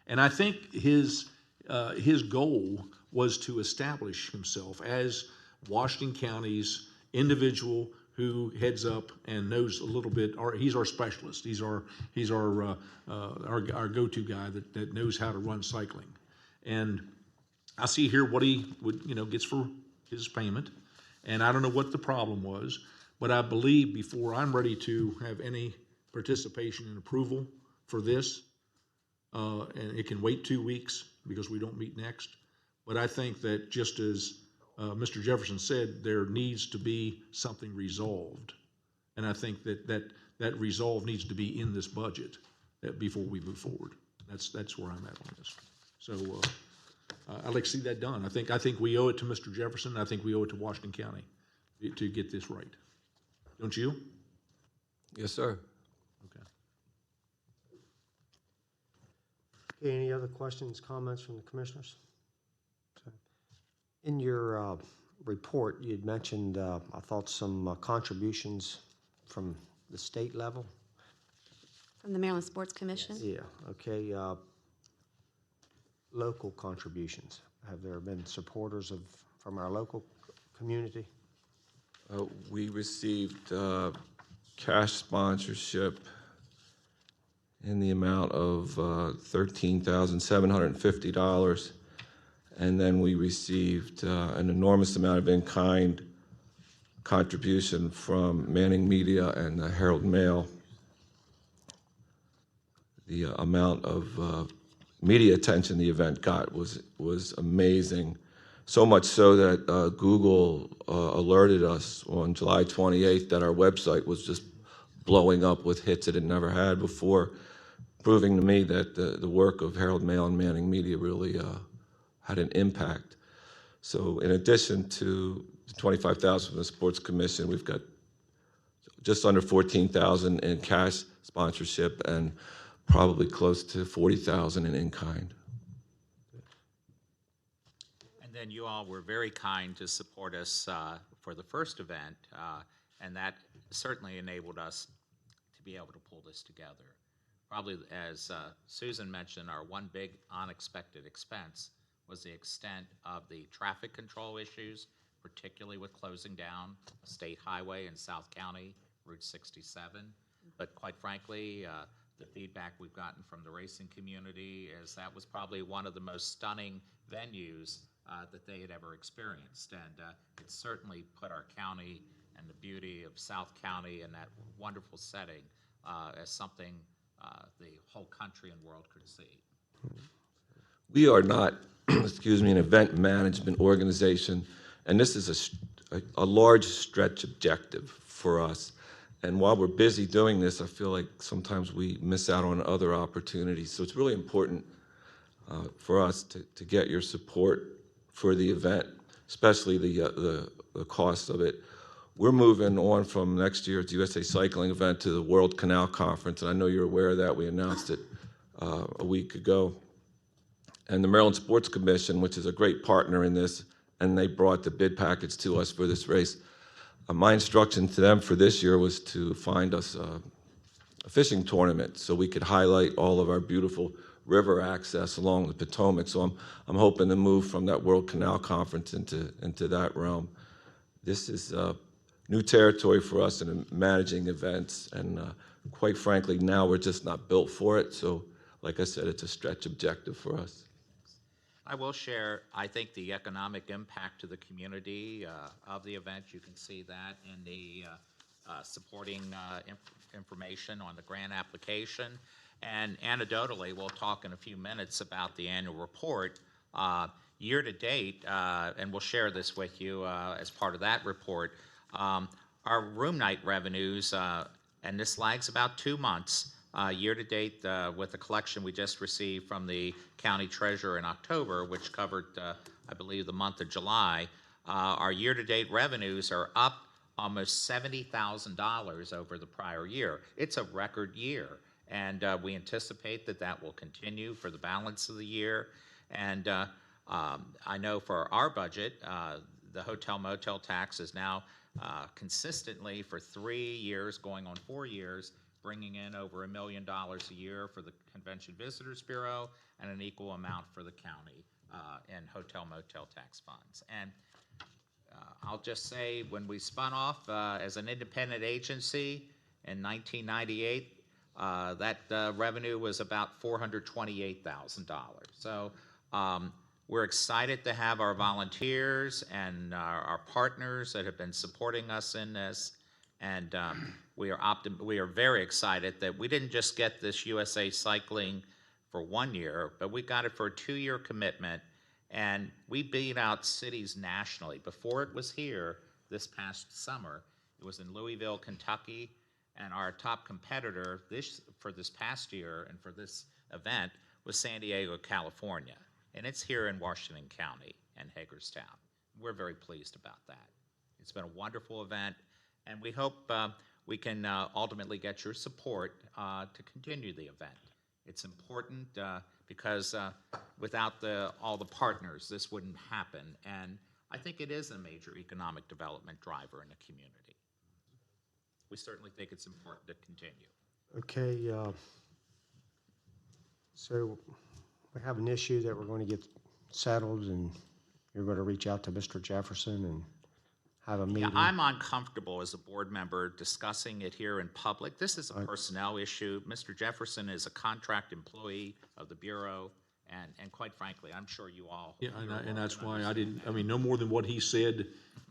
And I think his goal was to establish himself as Washington County's individual who heads up and knows a little bit. He's our specialist. He's our go-to guy that knows how to run cycling. And I see here what he gets for his payment. And I don't know what the problem was, but I believe before I'm ready to have any participation and approval for this, and it can wait 2 weeks because we don't meet next. But I think that just as Mr. Jefferson said, there needs to be something resolved. And I think that resolve needs to be in this budget before we move forward. That's where I'm at on this. So I'd like to see that done. I think we owe it to Mr. Jefferson. I think we owe it to Washington County to get this right. Don't you? Yes, sir. Okay, any other questions, comments from the commissioners? Okay. In your report, you had mentioned, I thought, some contributions from the state level. From the Maryland Sports Commission? Yeah, okay. Local contributions. Have there been supporters from our local community? We received cash sponsorship in the amount of $13,750. And then we received an enormous amount of in-kind contribution from Manning Media and the Herald Mail. The amount of media attention the event got was amazing. So much so that Google alerted us on July 28th that our website was just blowing up with hits it had never had before, proving to me that the work of Herald Mail and Manning Media really had an impact. So in addition to the $25,000 from the Sports Commission, we've got just under $14,000 in cash sponsorship and probably close to $40,000 in kind. And then you all were very kind to support us for the first event, and that certainly enabled us to be able to pull this together. Probably, as Susan mentioned, our one big unexpected expense was the extent of the traffic control issues, particularly with closing down a state highway in South County, Route 67. But quite frankly, the feedback we've gotten from the racing community is that was probably one of the most stunning venues that they had ever experienced. And it certainly put our county and the beauty of South County in that wonderful setting as something the whole country and world could see. We are not, excuse me, an event management organization, and this is a large stretch objective for us. And while we're busy doing this, I feel like sometimes we miss out on other opportunities. So it's really important for us to get your support for the event, especially the cost of it. We're moving on from next year's USA Cycling event to the World Canal Conference, and I know you're aware of that. We announced it a week ago. And the Maryland Sports Commission, which is a great partner in this, and they brought the bid package to us for this race. My instruction to them for this year was to find us a fishing tournament so we could highlight all of our beautiful river access along the Potomac. So I'm hoping to move from that World Canal Conference into that realm. This is new territory for us in managing events, and quite frankly, now we're just not built for it. So, like I said, it's a stretch objective for us. I will share, I think, the economic impact to the community of the event. You can see that in the supporting information on the grant application. And anecdotally, we'll talk in a few minutes about the annual report. Year to date, and we'll share this with you as part of that report, our room night revenues, and this lags about 2 months, year to date with the collection we just received from the county treasurer in October, which covered, I believe, the month of July. Our year to date revenues are up almost $70,000 over the prior year. It's a record year, and we anticipate that that will continue for the balance of the year. And I know for our budget, the hotel motel tax is now consistently for 3 years, going on 4 years, bringing in over $1 million a year for the Convention Visitors Bureau and an equal amount for the county in hotel motel tax funds. And I'll just say, when we spun off as an independent agency in 1998, that revenue was about $428,000. So we're excited to have our volunteers and our partners that have been supporting us in this. And we are very excited that we didn't just get this USA Cycling for 1 year, but we got it for a 2-year commitment. And we beat out cities nationally. Before it was here this past summer, it was in Louisville, Kentucky, and our top competitor for this past year and for this event was San Diego, California. And it's here in Washington County and Hagerstown. We're very pleased about that. It's been a wonderful event, and we hope we can ultimately get your support to continue the event. It's important because without all the partners, this wouldn't happen. And I think it is a major economic development driver in the community. We certainly think it's important to continue. Okay, so we have an issue that we're going to get settled, and you're going to reach out to Mr. Jefferson and have a Yeah, meeting. I'm uncomfortable as a board member discussing it here in public. This is a personnel issue. Mr. Jefferson is a contract employee of the Bureau, and quite frankly, I'm sure you all. Yeah, and that's why I didn't, I mean, no more than what he said,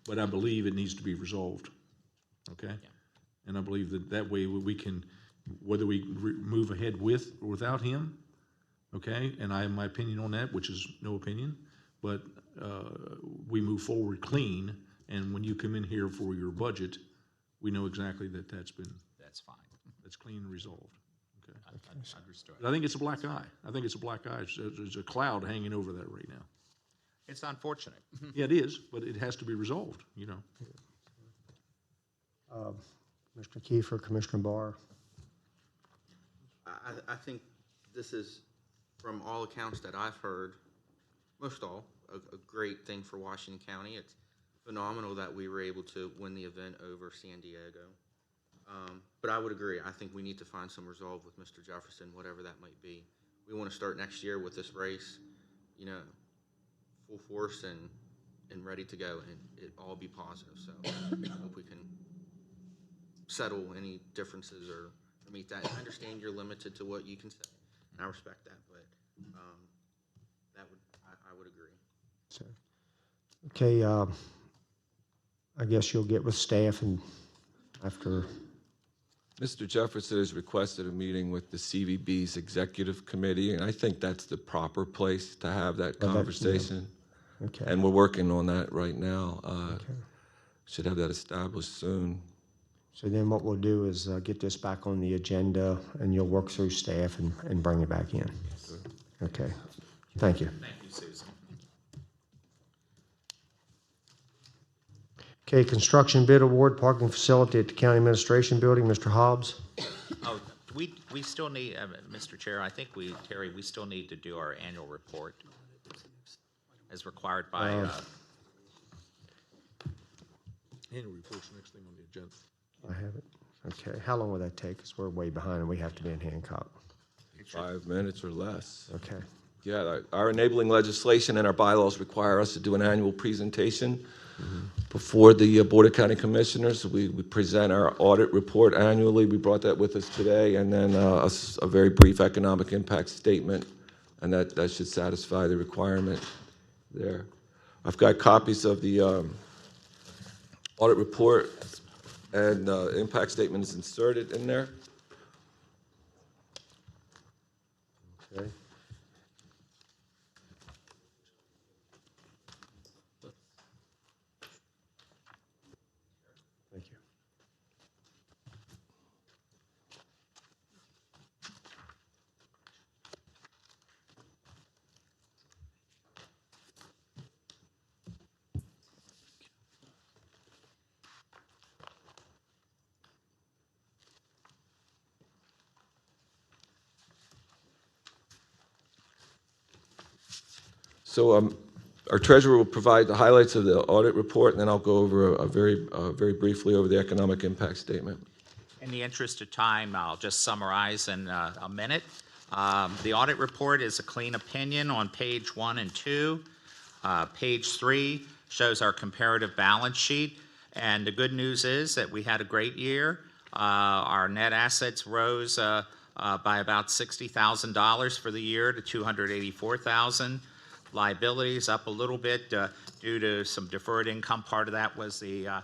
but I believe it needs to be resolved, okay? And I believe that way we can, whether we move ahead with or without him, okay? And I have my opinion on that, which is no opinion, but we move forward clean, and when you come in here for your budget, we know exactly that that's fine. That's clean and resolved, okay? Understood. But I think it's a black eye. I think it's a black eye. There's a cloud hanging over that right now. It's unfortunate. Yeah, it is, but it has to be resolved, you know? Mr. Kiefer, Commissioner Barr. I think this is, from all accounts that I've heard, most all, a great thing for Washington County. It's phenomenal that we were able to win the event over San Diego. But I would agree. I think we need to find some resolve with Mr. Jefferson, whatever that might be. We want to start next year with this race, you know, full force and ready to go, and it all be positive. So I hope we can settle any differences or meet that. I understand you're limited to what you can say, and I respect that, but I would agree. So, okay, I guess you'll get with staff and after. Mr. Jefferson has requested a meeting with the CVB's executive committee, and I think that's the proper place to have that conversation. Okay. And we're working on that right now. Should have that established soon. So then what we'll do is get this back on the agenda, and you'll work through staff and bring it back in. Okay. Thank you. Thank you, Susan. Okay, construction bid award, parking facility at the County Administration Building. Mr. Hobbs? Oh, we still need, Mr. Chair, I think Terry, we still need to do our annual report as required by, Annual report's the next thing on the agenda. I have it. Okay, how long will that take? Because we're way behind and we have to be in Hancock. 5 minutes or less. Okay. Yeah, our enabling legislation and our bylaws require us to do an annual presentation before the Board of County Commissioners. We present our audit report annually. We brought that with us today, and then a very brief economic impact statement, and that should satisfy the requirement there. I've got copies of the audit report, and impact statement is inserted in there. Okay. Thank you. So our treasurer will provide the highlights of the audit report, and then I'll go over very briefly over the economic impact statement. in the interest of time, I'll just summarize in a minute. The audit report is a clean opinion on page 1 and 2. Page 3 shows our comparative balance sheet. And the good news is that we had a great year. Our net assets rose by about $60,000 for the year to $284,000. Liabilities up a little bit due to some deferred income. Part of that was the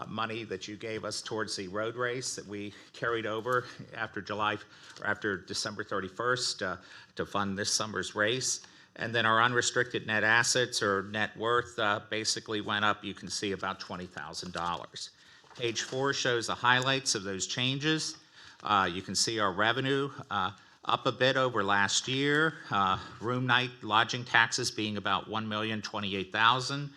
money that you gave us towards the road race that we carried over after December 31st to fund this summer's race. And then our unrestricted net assets or net worth basically went up, you can see, about $20,000. Page 4 shows the highlights of those changes. You can see our revenue up a bit over last year. Room night lodging taxes being about $1,028,000.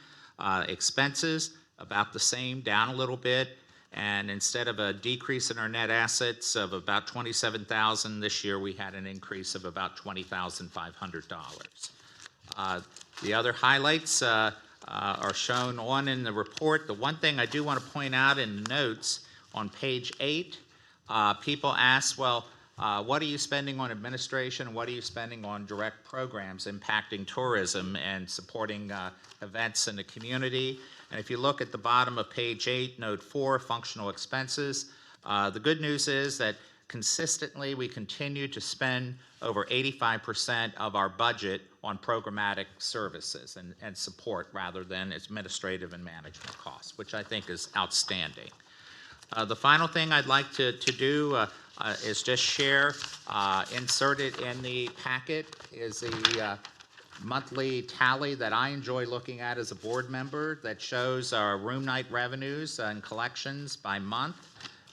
Expenses about the same, down a little bit. And instead of a decrease in our net assets of about $27,000, this year we had an increase of about $20,500. The other highlights are shown on in the report. The one thing I do want to point out in the notes on page 8, people ask, well, what are you spending on administration? What are you spending on direct programs impacting tourism and supporting events in the community? And if you look at the bottom of page 8, note 4, functional expenses, the good news is that consistently we continue to spend over 85% of our budget on programmatic services and support rather than administrative and management costs, which I think is outstanding. The final thing I'd like to do is just share, inserted in the packet is the monthly tally that I enjoy looking at as a board member that shows our room night revenues and collections by month.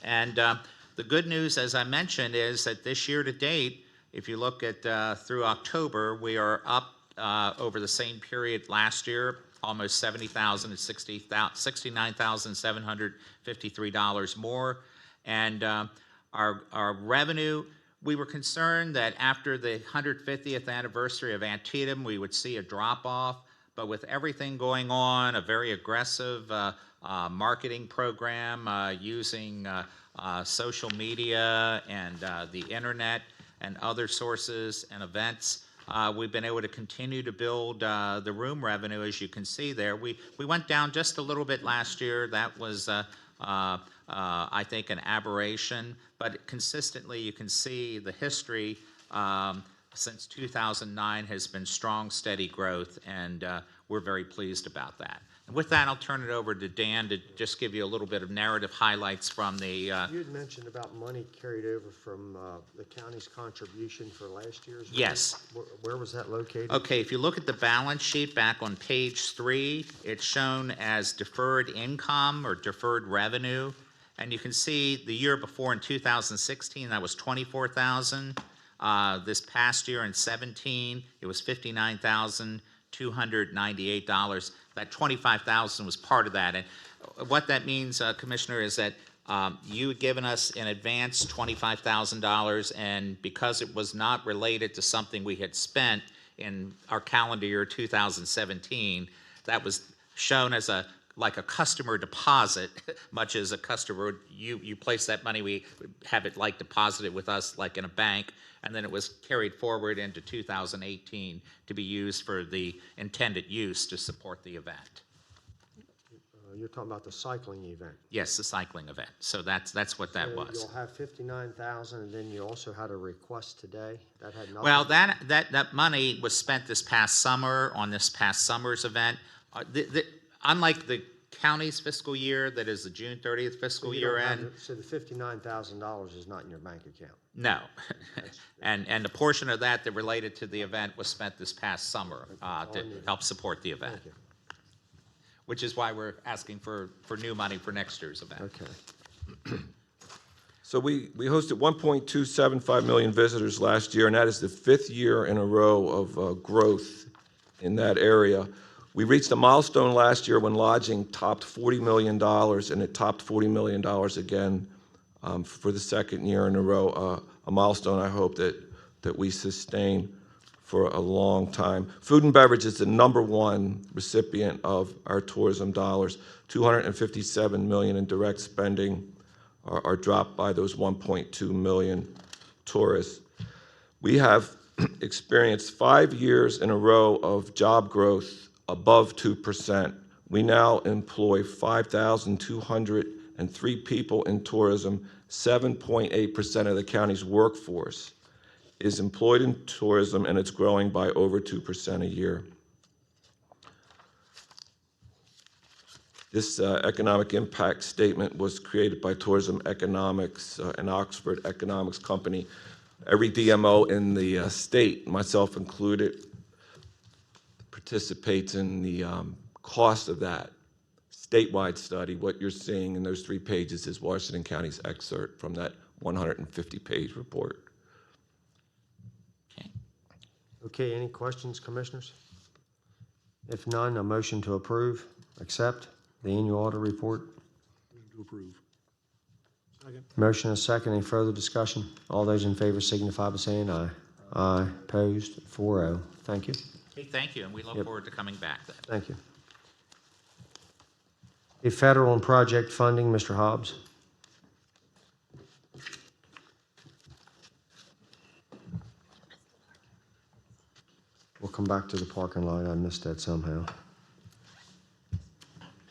And the good news, as I mentioned, is that this year to date, if you look at through October, we are up over the same period last year, almost $70,000 and $69,753 more. And our revenue, we were concerned that after the 150th anniversary of Antietam, we would see a drop-off. But with everything going on, a very aggressive marketing program using social media and the internet and other sources and events, we've been able to continue to build the room revenue, as you can see there. We went down just a little bit last year. That was, I think, an aberration. But consistently, you can see the history since 2009 has been strong, steady growth, and we're very pleased about that. And with that, I'll turn it over to Dan to just give you a little bit of narrative highlights from the... You had mentioned about money carried over from the county's contribution for last year's. Yes. Where was that located? Okay, if you look at the balance sheet back on page 3, it's shown as deferred income or deferred revenue. And you can see the year before in 2016, that was $24,000. This past year in 17, it was $59,298. That $25,000 was part of that. And what that means, Commissioner, is that you had given us in advance $25,000, and because it was not related to something we had spent in our calendar year 2017, that was shown as like a customer deposit, much as a customer, you place that money, we have it like deposited with us like in a bank, and then it was carried forward into 2018 to be used for the intended use to support the event. You're talking about the cycling event. Yes, the cycling event. So that's what that was. You'll have 59,000, and then you also had a request today that had nothing. Well, that money was spent this past summer on this past summer's event. Unlike the county's fiscal year, that is the June 30th fiscal year end. So the $59,000 is not in your bank account? No. and the portion of that related to the event was spent this past summer to help support the event. Which is why we're asking for new money for next year's event. Okay. So we hosted 1.275 million visitors last year, and that is the 5th year in a row of growth in that area. We reached a milestone last year when lodging topped $40 million, and it topped $40 million again for the 2nd year in a row, a milestone I hope that we sustain for a long time. Food and beverage is the #1 recipient of our tourism dollars. $257 million in direct spending are dropped by those 1.2 million tourists. We have experienced 5 years in a row of job growth above 2%. We now employ 5,203 people in tourism. 7.8% of the county's workforce is employed in tourism, and it's growing by over 2% a year. This economic impact statement was created by Tourism Economics, an Oxford economics company. Every DMO in the state, myself included, participates in the cost of that statewide study. What you're seeing in those 3 pages is Washington County's excerpt from that 150-page report. Okay, any questions, commissioners? If none, a motion to approve, accept the annual audit report. To approve. Second. Motion is second. Any further discussion? All those in favor signify by saying aye. Aye. Opposed? 4-0. Thank you. Okay, thank you, and we look forward to coming back then. Thank you. The federal and project funding, Mr. Hobbs. We'll come back to the parking lot. I missed that somehow.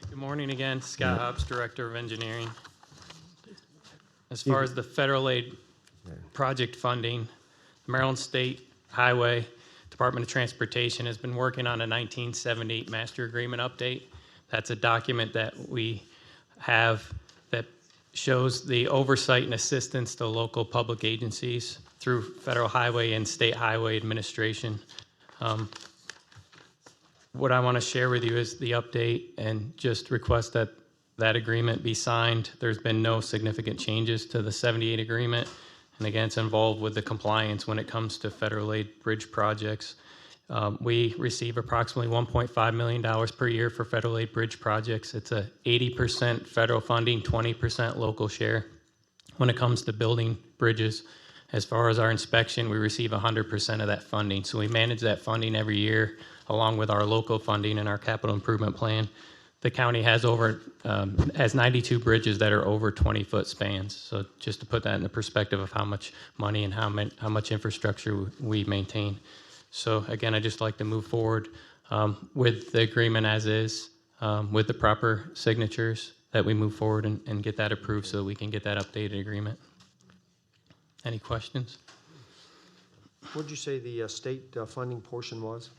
Good morning. morning again. Scott Hobbs, Director of Engineering. As far as the federal aid project funding, the Maryland State Highway Department of Transportation has been working on a 1978 Master Agreement update. That's a document that we have that shows the oversight and assistance to local public agencies through Federal Highway and State Highway Administration. What I want to share with you is the update and just request that that agreement be signed. There's been no significant changes to the 78 agreement. And again, it's involved with the compliance when it comes to federal aid bridge projects. We receive approximately $1.5 million per year for federal aid bridge projects. It's a 80% federal funding, 20% local share. When it comes to building bridges, as far as our inspection, we receive 100% of that funding. So we manage that funding every year along with our local funding and our capital improvement plan. The county has has 92 bridges that are over 20-foot spans. So just to put that in the perspective of how much money and how much infrastructure we maintain. So again, I'd just like to move forward with the agreement as is, with the proper signatures, that we move forward and get that approved so we can get that updated agreement. Any questions? What did you say the state funding portion was?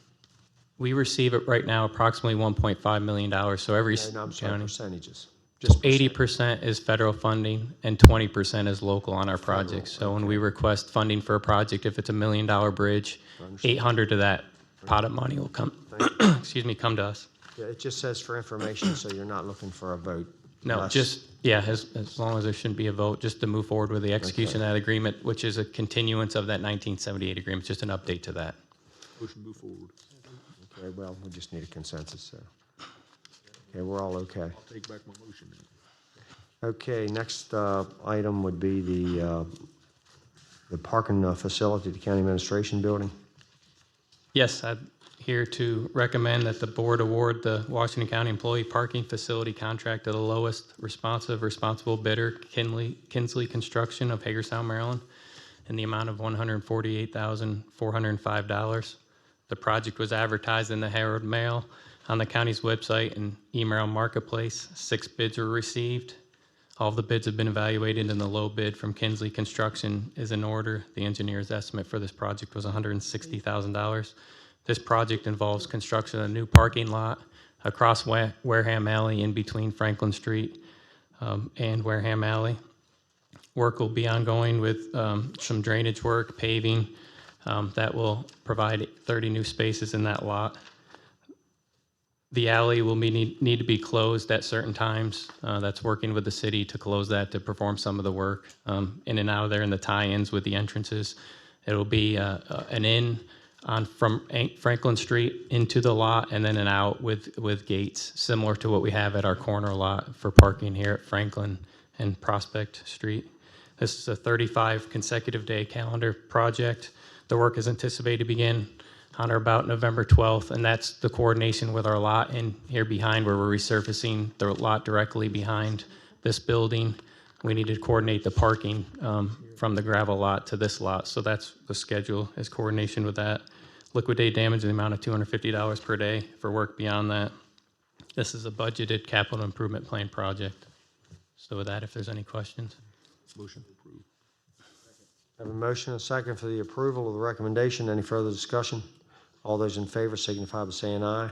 We receive it right now approximately $1.5 million. So every No, I'm sorry, county, percentages. 80% is federal funding and 20% is local on our projects. So when we request funding for a project, if it's $1 million bridge, 800 of that pot of money will come, excuse me, come to us. Yeah, it just says for information, so you're not looking for a vote. No, unless- just, yeah, as long as there shouldn't be a vote, just to move forward with the execution of that agreement, which is a continuance of that 1978 agreement, just an update to that. Motion move forward. Okay, well, we just need a consensus, so. Okay, we're all okay. I'll take back my motion then. Okay, next item would be the parking facility at the county administration building. Yes, I'm here to recommend that the board award the Washington County Employee Parking Facility contract to the lowest responsible bidder, Kinsley Construction of Hagerstown, Maryland, in the amount of $148,405. The project was advertised in the Herald Mail, on the county's website, and email marketplace. 6 bids were received. All of the bids have been evaluated, and the low bid from Kinsley Construction is in order. The engineer's estimate for this project was $160,000. This project involves construction of a new parking lot across Wareham Alley in between Franklin Street and Wareham Alley. Work will be ongoing with some drainage work, paving, that will provide 30 new spaces in that lot. The alley will need to be closed at certain times. That's working with the city to close that to perform some of the work in and out of there, and the tie-ins with the entrances. It'll be an in from Franklin Street into the lot, and then an out with gates, similar to what we have at our corner lot for parking here at Franklin and Prospect Street. This is a 35 consecutive day calendar project. The work is anticipated to begin on or about November 12th, and that's the coordination with our lot in here behind, where we're resurfacing the lot directly behind this building. We need to coordinate the parking from the gravel lot to this lot, so that's the schedule, is coordination with that. Liquidate damage in the amount of $250 per day for work beyond that. This is a budgeted capital improvement plan project. So with that, if there's any questions. Motion approved. Have a motion and a second for the approval of the recommendation. Any further discussion? All those in favor signify by saying aye.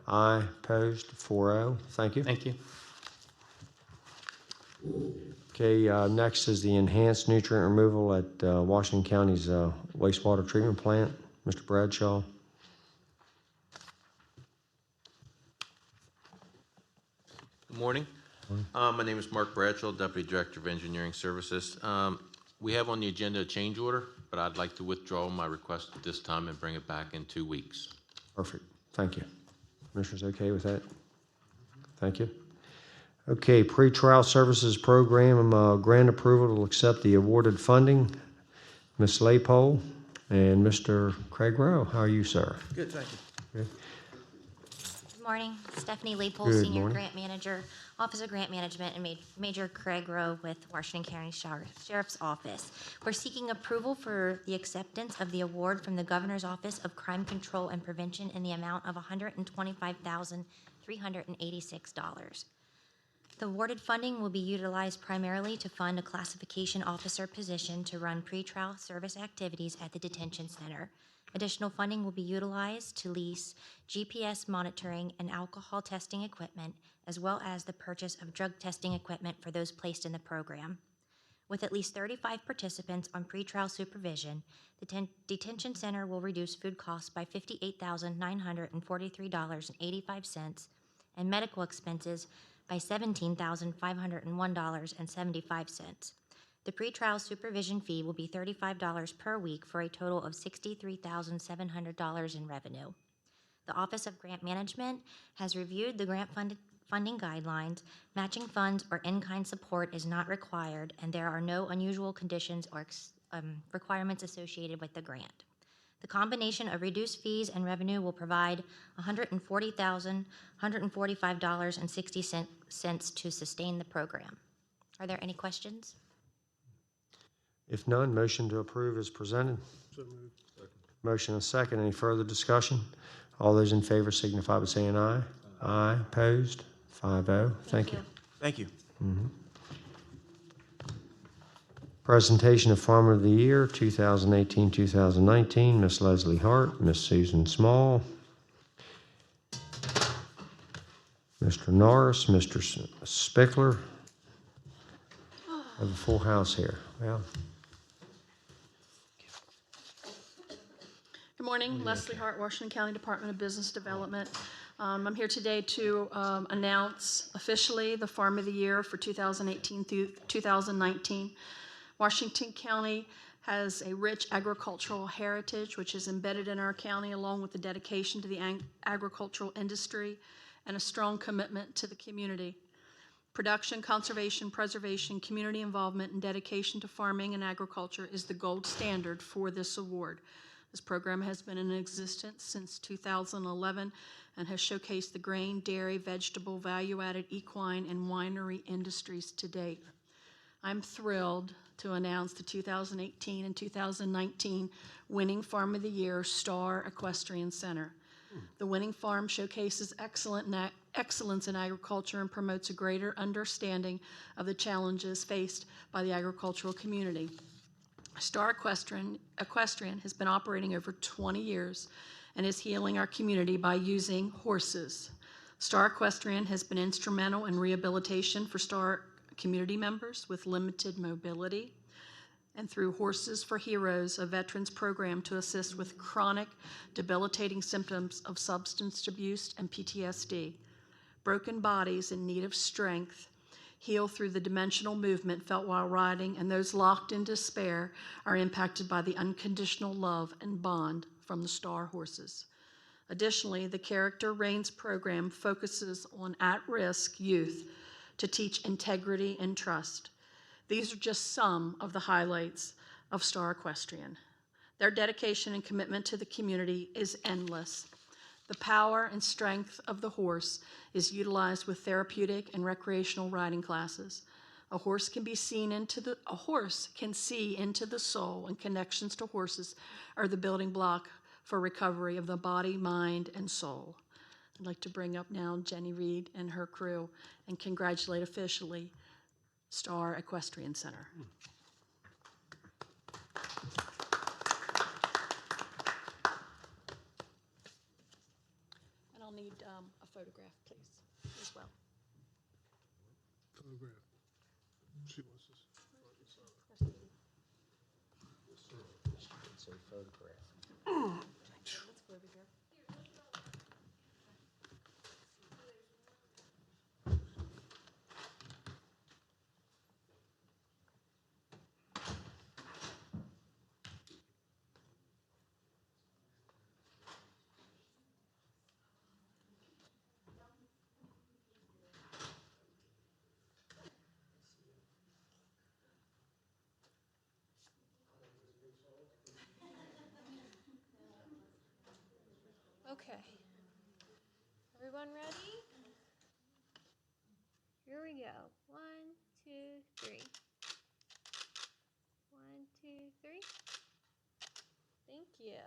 Aye. Opposed? 4-0. Thank you. Thank you. Okay, next is the enhanced nutrient removal at Washington County's wastewater treatment plant. Mr. Bradshaw. Good morning. My name is Mark Bradshaw, Deputy Director of Engineering Services. We have on the agenda a change order, but I'd like to withdraw my request at this time and bring it back in 2 weeks. Perfect. Thank you. Commissioners okay with that? Thank you. Okay, pretrial services program, grant approval to accept the awarded funding. Ms. Laypole and Mr. Craig Rowe. How are you, sir? Good, thank you. Good. Good morning, Stephanie Laypole, Good Senior morning. Grant Manager, Office of Grant Management, and Major Craig Rowe with Washington County Sheriff's Office. We're seeking approval for the acceptance of the award from the Governor's Office of Crime Control and Prevention in the amount of $125,386. The awarded funding will be utilized primarily to fund a classification officer position to run pretrial service activities at the detention center. Additional funding will be utilized to lease GPS monitoring and alcohol testing equipment, as well as the purchase of drug testing equipment for those placed in the program. With at least 35 participants on pretrial supervision, the detention center will reduce food costs by $58,943.85 and medical expenses by $17,501.75. The pretrial supervision fee will be $35 per week for a total of $63,700 in revenue. The Office of Grant Management has reviewed the grant funding guidelines. Matching funds or in-kind support is not required, and there are no unusual conditions or requirements associated with the grant. The combination of reduced fees and revenue will provide $140,145.60 to sustain the program. Are there any questions? If none, motion to approve is presented. So moved. Motion and second. Any further discussion? All those in favor signify by saying aye. Aye. Opposed? 5-0. Thank you. Thank you. Presentation of Farmer of the Year 2018-2019, Miss Leslie Hart, Miss Susan Small, Mr. Norris, Mr. Spickler. Have a full house here. Well, Good morning, Leslie Hart, Washington County Department of Business Development. I'm here today to announce officially the Farm of the Year for 2018 through 2019. Washington County has a rich agricultural heritage, which is embedded in our county, along with the dedication to the agricultural industry and a strong commitment to the community. Production, conservation, preservation, community involvement, and dedication to farming and agriculture is the gold standard for this award. This program has been in existence since 2011 and has showcased the grain, dairy, vegetable, value-added equine, and winery industries to date. I'm thrilled to announce the 2018 and 2019 winning Farm of the Year, Star Equestrian Center. The winning farm showcases excellence in agriculture and promotes a greater understanding of the challenges faced by the agricultural community. Star Equestrian has been operating over 20 years and is healing our community by using horses. Star Equestrian has been instrumental in rehabilitation for Star community members with limited mobility, and through Horses for Heroes, a veterans program to assist with chronic, debilitating symptoms of substance abuse and PTSD. Broken bodies in need of strength heal through the dimensional movement felt while riding, and those locked in despair are impacted by the unconditional love and bond from the Star horses. Additionally, the Character Reigns program focuses on at-risk youth to teach integrity and trust. These are just some of the highlights of Star Equestrian. Their dedication and commitment to the community is endless. The power and strength of the horse is utilized with therapeutic and recreational riding classes. A horse can see into the soul, and connections to horses are the building block for recovery of the body, mind, and soul. I'd like to bring up now Jenny Reed and her crew and congratulate officially Star Equestrian Center. And I'll need a photograph, please, as well. Photograph. She wants this. say photograph. Let's go over here. Okay. Everyone ready? Here we go. 1, 2, 3. 1, 2, 3. Thank you.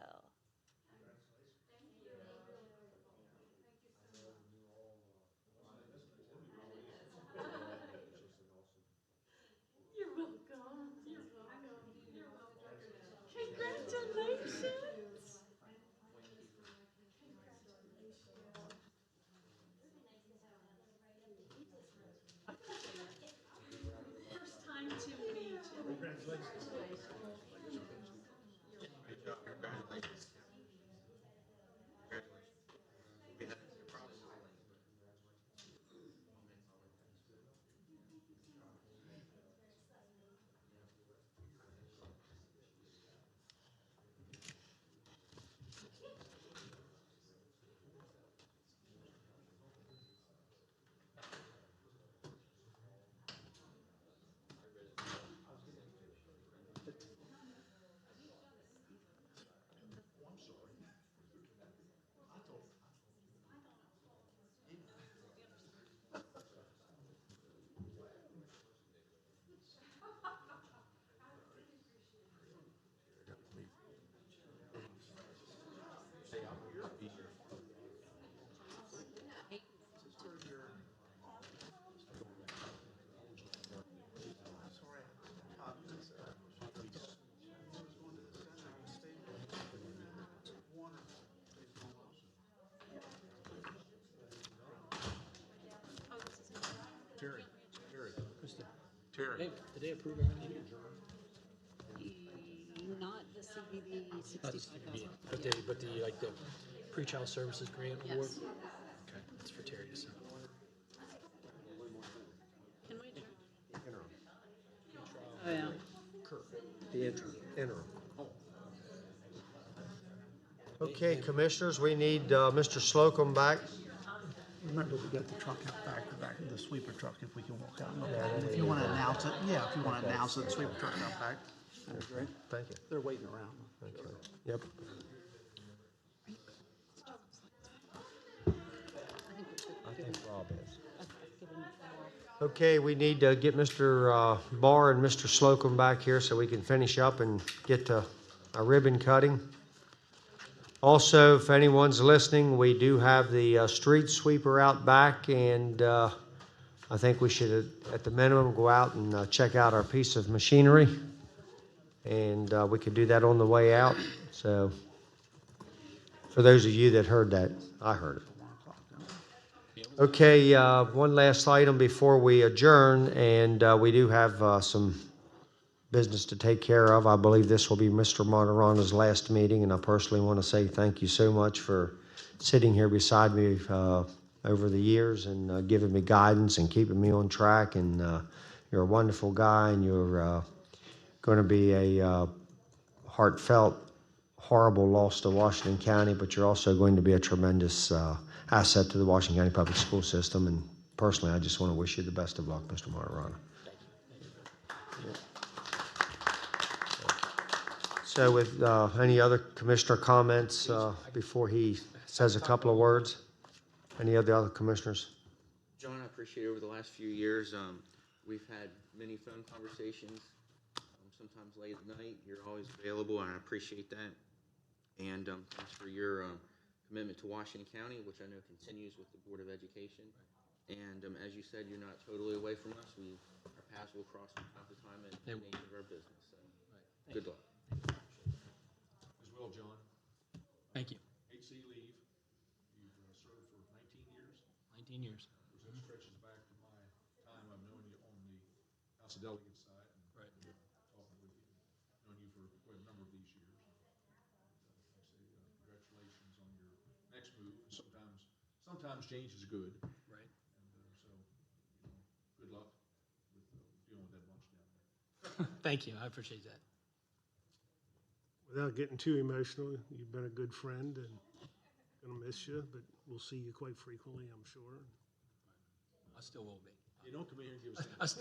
Did they approve everything? Not the CBB 65,000. But the, like, the pre-child services grant award? Okay, that's for Terry to sign. Can we adjourn? Oh, yeah. The interim. Okay, commissioners, we need Mr. Slocum back. Remember, we got the truck out back of the sweeper truck, if we can walk out and look at it. If you want to announce it, yeah, if you want to announce it, the sweeper truck out back, that'd be great. Thank you. They're waiting around. Yep. I think Rob is. Okay, we need to get Mr. Barr and Mr. Slocum back here so we can finish up and get to a ribbon cutting. Also, if anyone's listening, we do have the street sweeper out back, and I think we should, at the minimum, go out and check out our piece of machinery. And we could do that on the way out. So, for those of you that heard that, I heard it. Okay, one last item before we adjourn, and we do have some business to take care of. I believe this will be Mr. Martirana's last meeting, and I personally want to say thank you so much for sitting here beside me over the years and giving me guidance and keeping me on track. And you're a wonderful guy, and you're going to be a heartfelt, horrible loss to Washington County, but you're also going to be a tremendous asset to the Washington County Public School System. And personally, I just want to wish you the best of luck, Mr. Martirana. So with any other commissioner comments before he says a couple of words? Any of the other commissioners? John, I appreciate over the last few years, we've had many phone conversations, sometimes late at night. You're always available, and I appreciate that. And thanks for your commitment to Washington County, which I know continues with the Board of Education. And as you said, you're not totally away from us. Our paths will cross from time to time in the nature of our business. So good luck. As well, John. Thank you. HC leave. You've served for 19 years. 19 years. That stretches back to my time I've known you on the House of Delegates side. And, right. Talking with you. Known you for quite a number of these years. I say congratulations on your next move. Sometimes change is good. Right. And so, good luck with dealing with that bunch down there. Thank you. I appreciate that. Without getting too emotional, you've been a good friend and gonna miss you, but we'll see you quite frequently, I'm sure. I still will be. You don't come in here and give us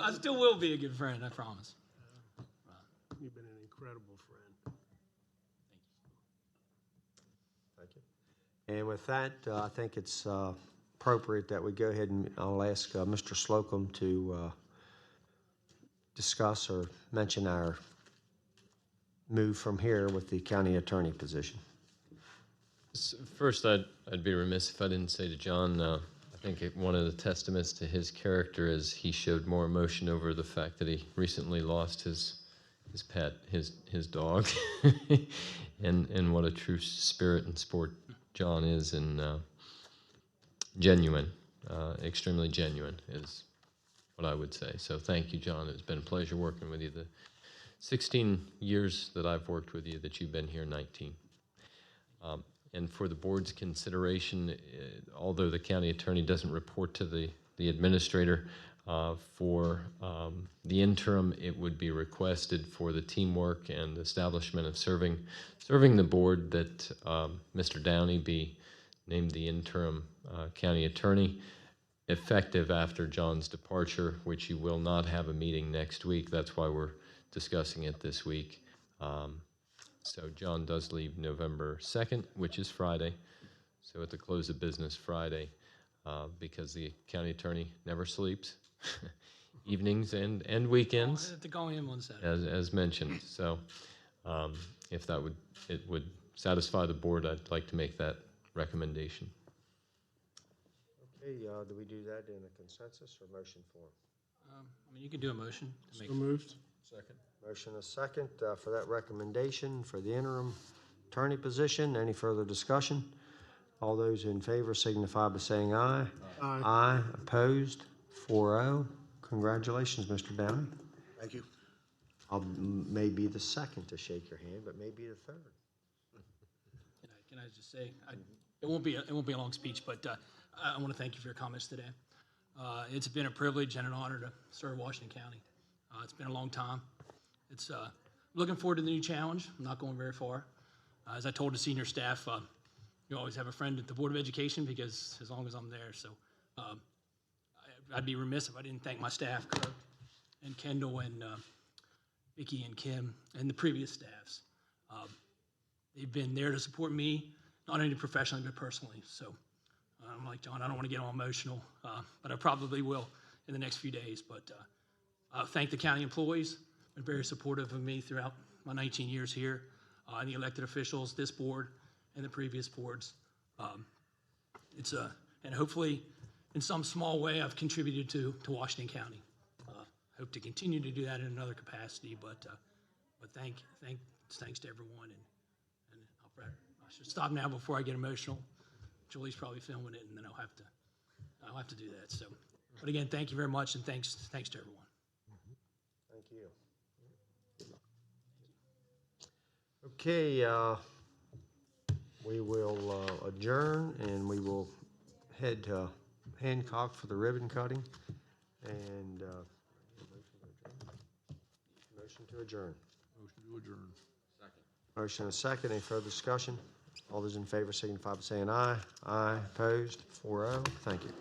I still will be a good friend, I promise. You've been an incredible friend. Thank you. And with that, I think it's appropriate that we go ahead and I'll ask Mr. Slocum to discuss or mention our move from here with the county attorney position. First, I'd be remiss if I didn't say to John, I think one of the testaments to his character is he showed more emotion over the fact that he recently lost his pet, his dog, and what a true spirit and sport John is, and genuine, extremely genuine is what I would say. So thank you, John. It's been a pleasure working with you. The 16 years that I've worked with you, that you've been here 19. And for the board's consideration, although the county attorney doesn't report to the administrator, for the interim, it would be requested for the teamwork and establishment of serving the board that Mr. Downey be named the interim county attorney, effective after John's departure, which you will not have a meeting next week. That's why we're discussing it this week. So John does leave November 2nd, which is Friday. So at the close of business Friday, because the county attorney never sleeps, evenings and weekends, To go in one second. as mentioned. So if it would satisfy the board, I'd like to make that recommendation. Okay, do we do that in a consensus or motion form? I mean, you can do a motion to make. So moved. Second. Motion a second for that recommendation for the interim attorney position. Any further discussion? All those in favor signify by saying aye. Aye. Aye. Opposed? 4-0. Congratulations, Mr. Downey. Thank you. I'll may be the second to shake your hand, but maybe the third. Can I just say, it won't be a long speech, but I want to thank you for your comments today. It's been a privilege and an honor to serve Washington County. It's been a long time. It's looking forward to the new challenge. I'm not going very far. As I told the senior staff, you always have a friend at the Board of Education, because as long as I'm there. So I'd be remiss if I didn't thank my staff, Kirk and Kendall and Vicki and Kim and the previous staffs. They've been there to support me, not only professionally, but personally. So I'm like John, I don't want to get all emotional, but I probably will in the next few days. But thank the county employees, been very supportive of me throughout my 19 years here, and the elected officials, this board, and the previous boards. And hopefully, in some small way, I've contributed to Washington County. Hope to continue to do that in another capacity, but thanks to everyone. And I should stop now before I get emotional. Julie's probably filming it, and then I'll have to do that. So, but again, thank you very much, and thanks to everyone. Thank you. Okay, we will adjourn, and we will head to Hancock for the ribbon cutting. And motion to adjourn. Motion to adjourn. Second. Motion and a second. Any further discussion? All those in favor signify by saying aye. Aye. Opposed? 4-0. Thank you.